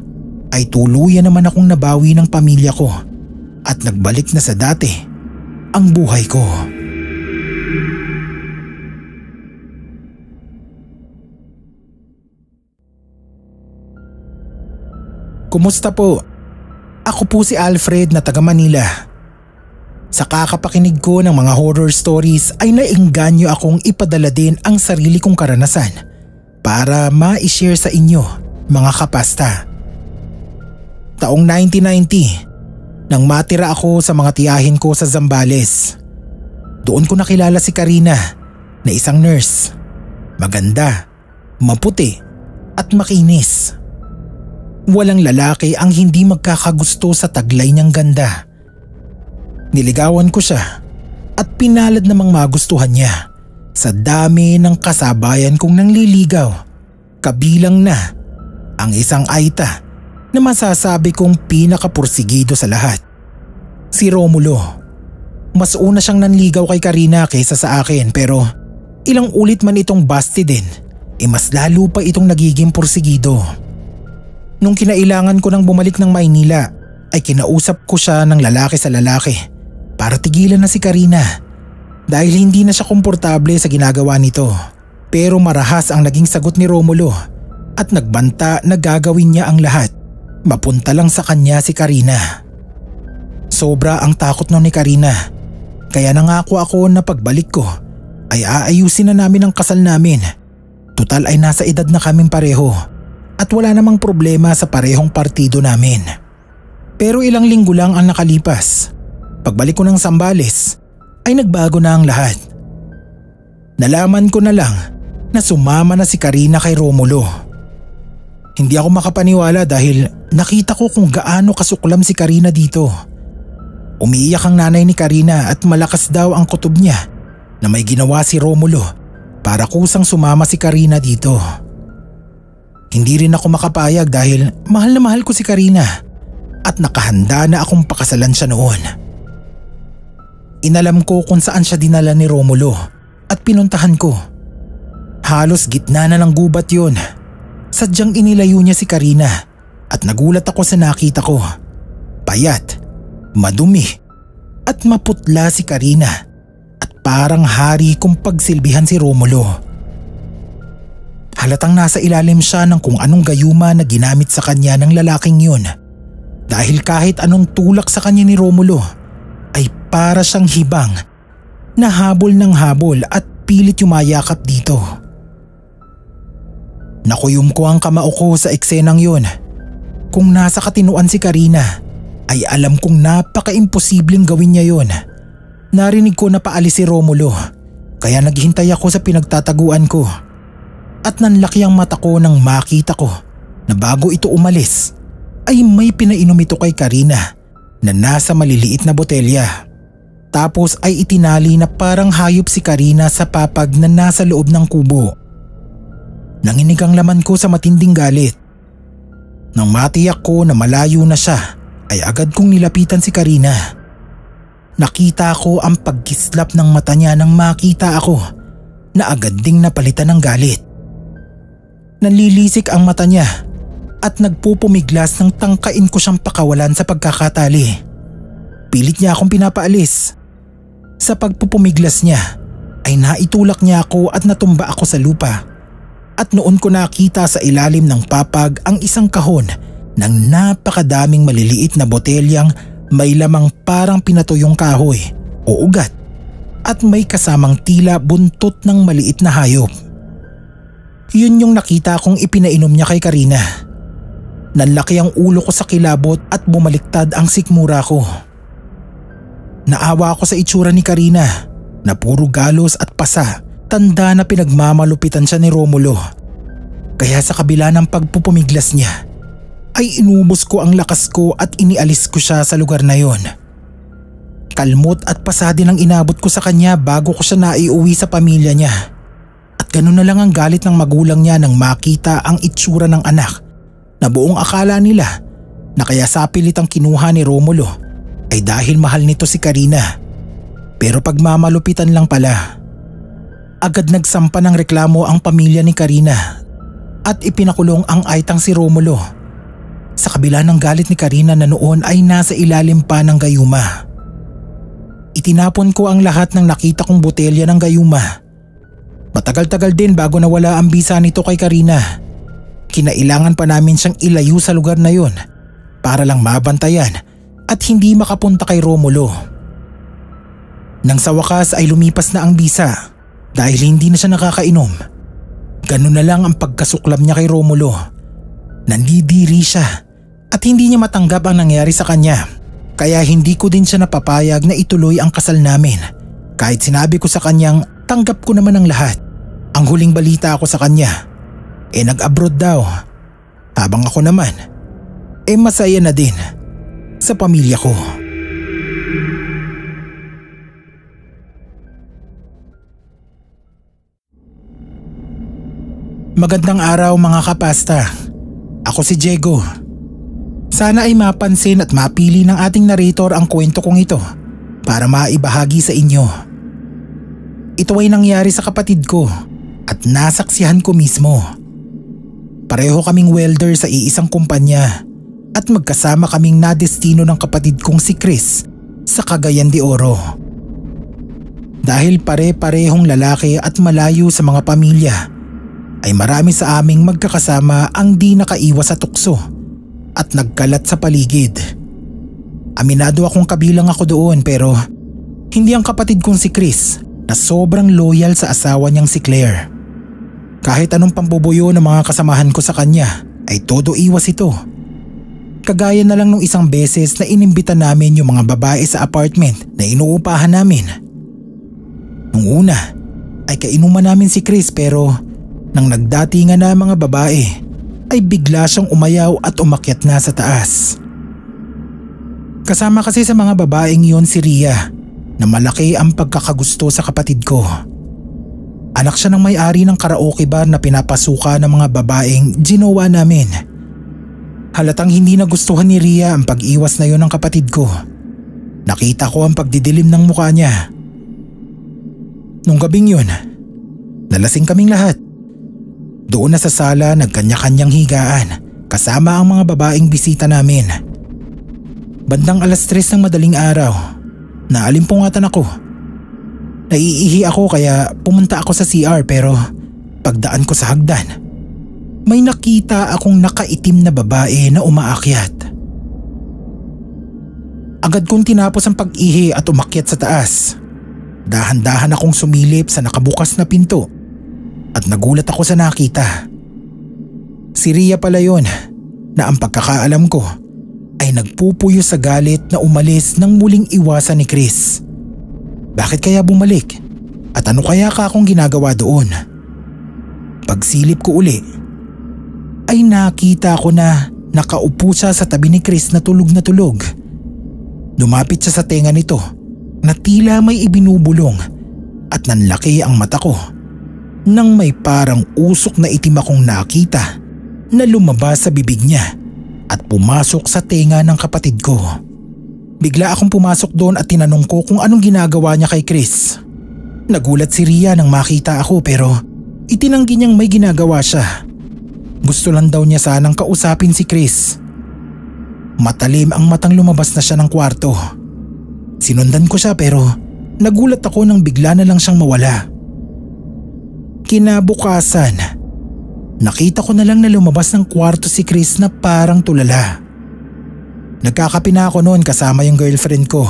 ay tuluyan naman akong nabawi ng pamilya ko at nagbalik na sa dati ang buhay ko. Kumusta po? Ako po si Alfred na taga Manila. Sa kakapakinig ko ng mga horror stories ay naengganyo akong ipadala din ang sarili kong karanasan para ma-share sa inyo, mga kapasta. Taong 1990, nang matira ako sa mga tiyahin ko sa Zambales. Doon ko nakilala si Karina na isang nurse. Maganda, maputi at makinis. Walang lalaki ang hindi magkakagusto sa taglay niyang ganda. Niligawan ko siya at pinalad namang magustuhan niya sa dami ng kasabayan kong nangliligaw. Kabilang na ang isang Aita na masasabi kong pinakapursigido sa lahat. Si Romulo. Mas una siyang nanligaw kay Karina kaysa sa akin pero ilang ulit man itong busted din, mas lalo pa itong nagiging pursigido. Nung kinailangan ko nang bumalik ng Maynila ay kinausap ko siya ng lalaki sa lalaki para tigilan na si Karina dahil hindi na siya komportable sa ginagawa nito. Pero marahas ang naging sagot ni Romulo at nagbanta na gagawin niya ang lahat. Mapunta lang sa kanya si Karina. Sobra ang takot nun ni Karina kaya nangako ako na pagbalik ko ay aayusin na namin ang kasal namin. Tutal ay nasa edad na kaming pareho at wala namang problema sa parehong partido namin. Pero ilang linggo lang ang nakalipas. Pagbalik ko ng Zambales ay nagbago na ang lahat. Nalaman ko na lang na sumama na si Karina kay Romulo. Hindi ako makapaniwala dahil nakita ko kung gaano kasuklam si Karina dito. Umiiyak ang nanay ni Karina at malakas daw ang kutob niya na may ginawa si Romulo para kusang sumama si Karina dito. Hindi rin ako makapayag dahil mahal na mahal ko si Karina at nakahanda na akong pakasalan siya noon. Inalam ko kung saan siya dinala ni Romulo at pinuntahan ko. Halos gitna na ng gubat yun. Sadyang inilayo niya si Karina at nagulat ako sa nakita ko. Payat, madumi at maputla si Karina at parang hari kung pagsilbihan si Romulo. Halatang nasa ilalim siya ng kung anong gayuma na ginamit sa kanya ng lalaking yun. Dahil kahit anong tulak sa kanya ni Romulo ay para siyang hibang na habol ng habol at pilit yumayakap dito. Nakuyom ko ang kamao ko sa eksenang yun. Kung nasa katinuan si Karina ay alam kong napaka-imposibleng gawin niya yun. Narinig ko na paalis si Romulo kaya naghintay ako sa pinagtataguan ko. At nanlaki ang mata ko nang makita ko na bago ito umalis ay may pinainom ito kay Karina na nasa maliliit na botelya. Tapos ay itinali na parang hayop si Karina sa papag na nasa loob ng kubo. Nanginig ang laman ko sa matinding galit. Nang matiyak ko na malayo na siya ay agad kong nilapitan si Karina. Nakita ko ang pagkislap ng mata niya nang makita ako na agad ding napalitan ng galit. Nanlilisik ang mata niya at nagpupumiglas nang tangkain ko siyang pakawalan sa pagkakatali. Pilit niya akong pinapaalis. Sa pagpupumiglas niya ay naitulak niya ako at natumba ako sa lupa. At noon ko nakita sa ilalim ng papag ang isang kahon ng napakadaming maliliit na botelyang may lamang parang pinatuyong kahoy o ugat at may kasamang tila buntot ng maliit na hayop. Yun yung nakita kong ipinainom niya kay Karina. Nanlaki ang ulo ko sa kilabot at bumaliktad ang sikmura ko. Naawa ako sa itsura ni Karina na puro galos at pasa. Tanda na pinagmamalupitan siya ni Romulo. Kaya sa kabila ng pagpupumiglas niya ay inubos ko ang lakas ko at inialis ko siya sa lugar na yon. Kalmot at pasa din ang inabot ko sa kanya bago ko siya naiuwi sa pamilya niya. At ganun na lang ang galit ng magulang niya nang makita ang itsura ng anak na buong akala nila na kaya sa pilitang kinuha ni Romulo ay dahil mahal nito si Karina. Pero pagmamalupitan lang pala. Agad nagsampa ng reklamo ang pamilya ni Karina at ipinakulong ang aitang si Romulo. Sa kabila ng galit ni Karina na noon ay nasa ilalim pa ng gayuma. Itinapon ko ang lahat ng nakita kong botelya ng gayuma. Matagal-tagal din bago nawala ang bisa nito kay Karina. Kinailangan pa namin siyang ilayo sa lugar na yon para lang mabantayan at hindi makapunta kay Romulo. Nang sa wakas ay lumipas na ang bisa dahil hindi na siya nakakainom. Ganun na lang ang pagkasuklam niya kay Romulo. Nandidiri siya at hindi niya matanggap ang nangyari sa kanya. Kaya hindi ko din siya napapayag na ituloy ang kasal namin. Kahit sinabi ko sa kanyang tanggap ko naman ang lahat. Ang huling balita ako sa kanya, nag-abroad daw. Habang ako naman, masaya na din sa pamilya ko. Magandang araw mga kapasta. Ako si Diego. Sana ay mapansin at mapili ng ating narrator ang kwento kong ito para maibahagi sa inyo. Ito ay nangyari sa kapatid ko at nasaksihan ko mismo. Pareho kaming welder sa iisang kumpanya at magkasama kaming nadestino ng kapatid kong si Chris sa Cagayan de Oro. Dahil pare-parehong lalaki at malayo sa mga pamilya, ay marami sa aming magkakasama ang di nakaiwas sa tukso at nagkalat sa paligid. Aminado akong kabilang ako doon pero hindi ang kapatid kong si Chris na sobrang loyal sa asawa niyang si Claire. Kahit anong pambubuyo ng mga kasamahan ko sa kanya ay todo iwas ito. Kagaya na lang nung isang beses na inimbita namin yung mga babae sa apartment na inuupahan namin. Nung una ay kainuman namin si Chris pero nang nagdatingan na mga babae ay bigla siyang umayaw at umakyat na sa taas. Kasama kasi sa mga babaeng yon si Ria na malaki ang pagkakagusto sa kapatid ko. Anak siya ng may-ari ng karaoke bar na pinapasuka ng mga babaeng ginawa namin. Halatang hindi nagustuhan ni Ria ang pag-iwas na yon ng kapatid ko. Nakita ko ang pagdidilim ng mukha niya. Nung gabing yun, nalasing kaming lahat. Doon na sa sala nagkanya-kanyang higaan kasama ang mga babaeng bisita namin. Bandang 3:00 ng madaling araw, naalimpungatan ako. Naiihi ako kaya pumunta ako sa CR pero pagdaan ko sa hagdan, may nakita akong nakaitim na babae na umaakyat. Agad kong tinapos ang pag-ihi at umakyat sa taas. Dahan-dahan akong sumilip sa nakabukas na pinto at nagulat ako sa nakita. Si Ria pala yun na ang pagkakaalam ko ay nagpupuyo sa galit na umalis nang muling iwasan ni Chris. Bakit kaya bumalik? At ano kaya akong ginagawa doon? Pagsilip ko uli, ay nakita ko na nakaupo siya sa tabi ni Chris na tulog na tulog. Lumapit siya sa tenga nito na tila may ibinubulong at nanlaki ang mata ko nang may parang usok na itim akong nakita na lumabas sa bibig niya at pumasok sa tenga ng kapatid ko. Bigla akong pumasok doon at tinanong ko kung anong ginagawa niya kay Chris. Nagulat si Ria nang makita ako pero itinanggi niyang may ginagawa siya. Gusto lang daw niya sanang kausapin si Chris. Matalim ang matang lumabas na siya ng kwarto. Sinundan ko siya pero nagulat ako nang bigla na lang siyang mawala. Kinabukasan, nakita ko na lang na lumabas ng kwarto si Chris na parang tulala. Nagkakape na ako noon kasama yung girlfriend ko.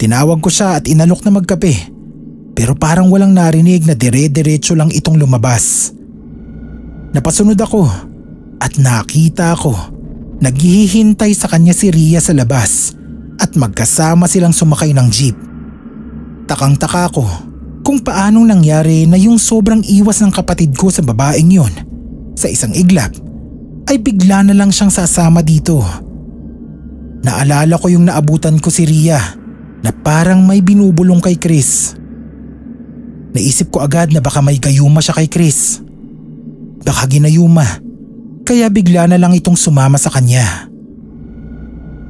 Tinawag ko siya at inalok na magkape pero parang walang narinig na dire-diretso lang itong lumabas. Napasunod ako at nakita ko naghihintay sa kanya si Ria sa labas at magkasama silang sumakay ng jeep. Takang-taka ko kung paanong nangyari na yung sobrang iwas ng kapatid ko sa babaeng yon sa isang iglap ay bigla na lang siyang sasama dito. Naalala ko yung naabutan ko si Ria na parang may binubulong kay Chris. Naisip ko agad na baka may gayuma siya kay Chris. Baka ginayuma, kaya bigla na lang itong sumama sa kanya.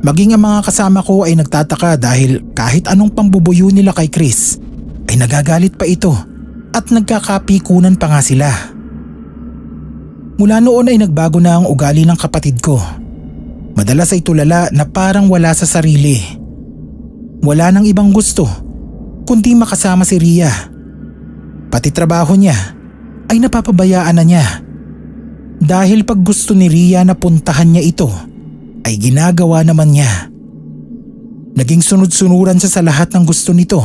Maging ang mga kasama ko ay nagtataka dahil kahit anong pambubuyo nila kay Chris ay nagagalit pa ito at nagkakapikunan pa nga sila. Mula noon ay nagbago na ang ugali ng kapatid ko. Madalas ay tulala na parang wala sa sarili. Wala nang ibang gusto kundi makasama si Ria. Pati trabaho niya ay napapabayaan na niya. Dahil pag gusto ni Ria na puntahan niya ito ay ginagawa naman niya. Naging sunod-sunuran siya sa lahat ng gusto nito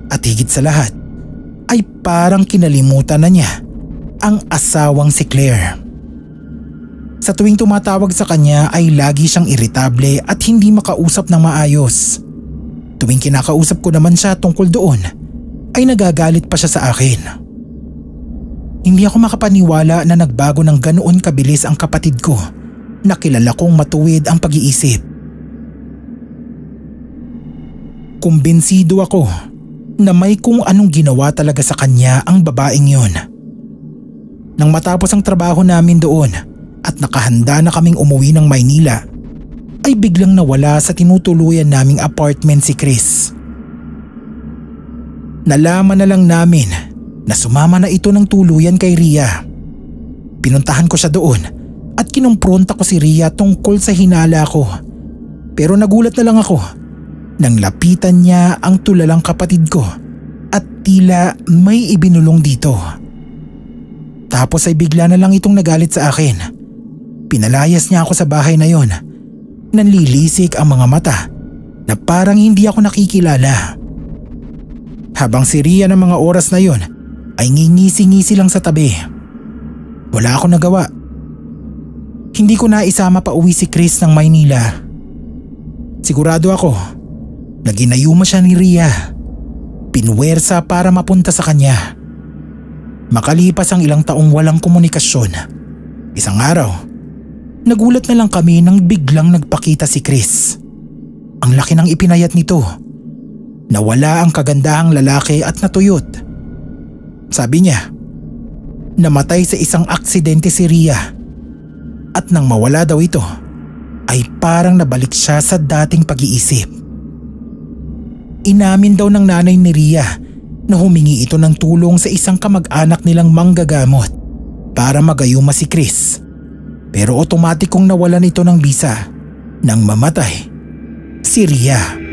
at higit sa lahat ay parang kinalimutan na niya ang asawang si Claire. Sa tuwing tumatawag sa kanya ay lagi siyang iritable at hindi makausap ng maayos. Tuwing kinakausap ko naman siya tungkol doon ay nagagalit pa siya sa akin. Hindi ako makapaniwala na nagbago ng ganoon kabilis ang kapatid ko na kilala kong matuwid ang pag-iisip. Kumbinsido ako na may kung anong ginawa talaga sa kanya ang babaeng yon. Nang matapos ang trabaho namin doon at nakahanda na kaming umuwi ng Maynila, ay biglang nawala sa tinutuluyan naming apartment si Chris. Nalaman na lang namin na sumama na ito ng tuluyan kay Ria. Pinuntahan ko siya doon at kinumpronta ko si Ria tungkol sa hinala ko. Pero nagulat na lang ako nang lapitan niya ang tulalang kapatid ko at tila may ibinulong dito. Tapos ay bigla na lang itong nagalit sa akin. Pinalayas niya ako sa bahay na yon. Nanlilisik ang mga mata na parang hindi ako nakikilala. Habang si Ria ng mga oras na yon ay ngingisi-ngisi lang sa tabi. Wala akong nagawa. Hindi ko na isama pa uwi si Chris ng Maynila. Sigurado ako na ginayuma siya ni Ria. Pinwersa para mapunta sa kanya. Makalipas ang ilang taong walang komunikasyon, isang araw, nagulat na lang kami nang biglang nagpakita si Chris. Ang laki ng ipinayat nito. Nawala ang kagandahang lalaki at natuyot. Sabi niya, namatay sa isang aksidente si Ria at nang mawala daw ito ay parang nabalik siya sa dating pag-iisip. Inamin daw ng nanay ni Ria na humingi ito ng tulong sa isang kamag-anak nilang manggagamot para magayuma si Chris, pero otomatikong nawalan ito ng bisa nang mamatay si Ria.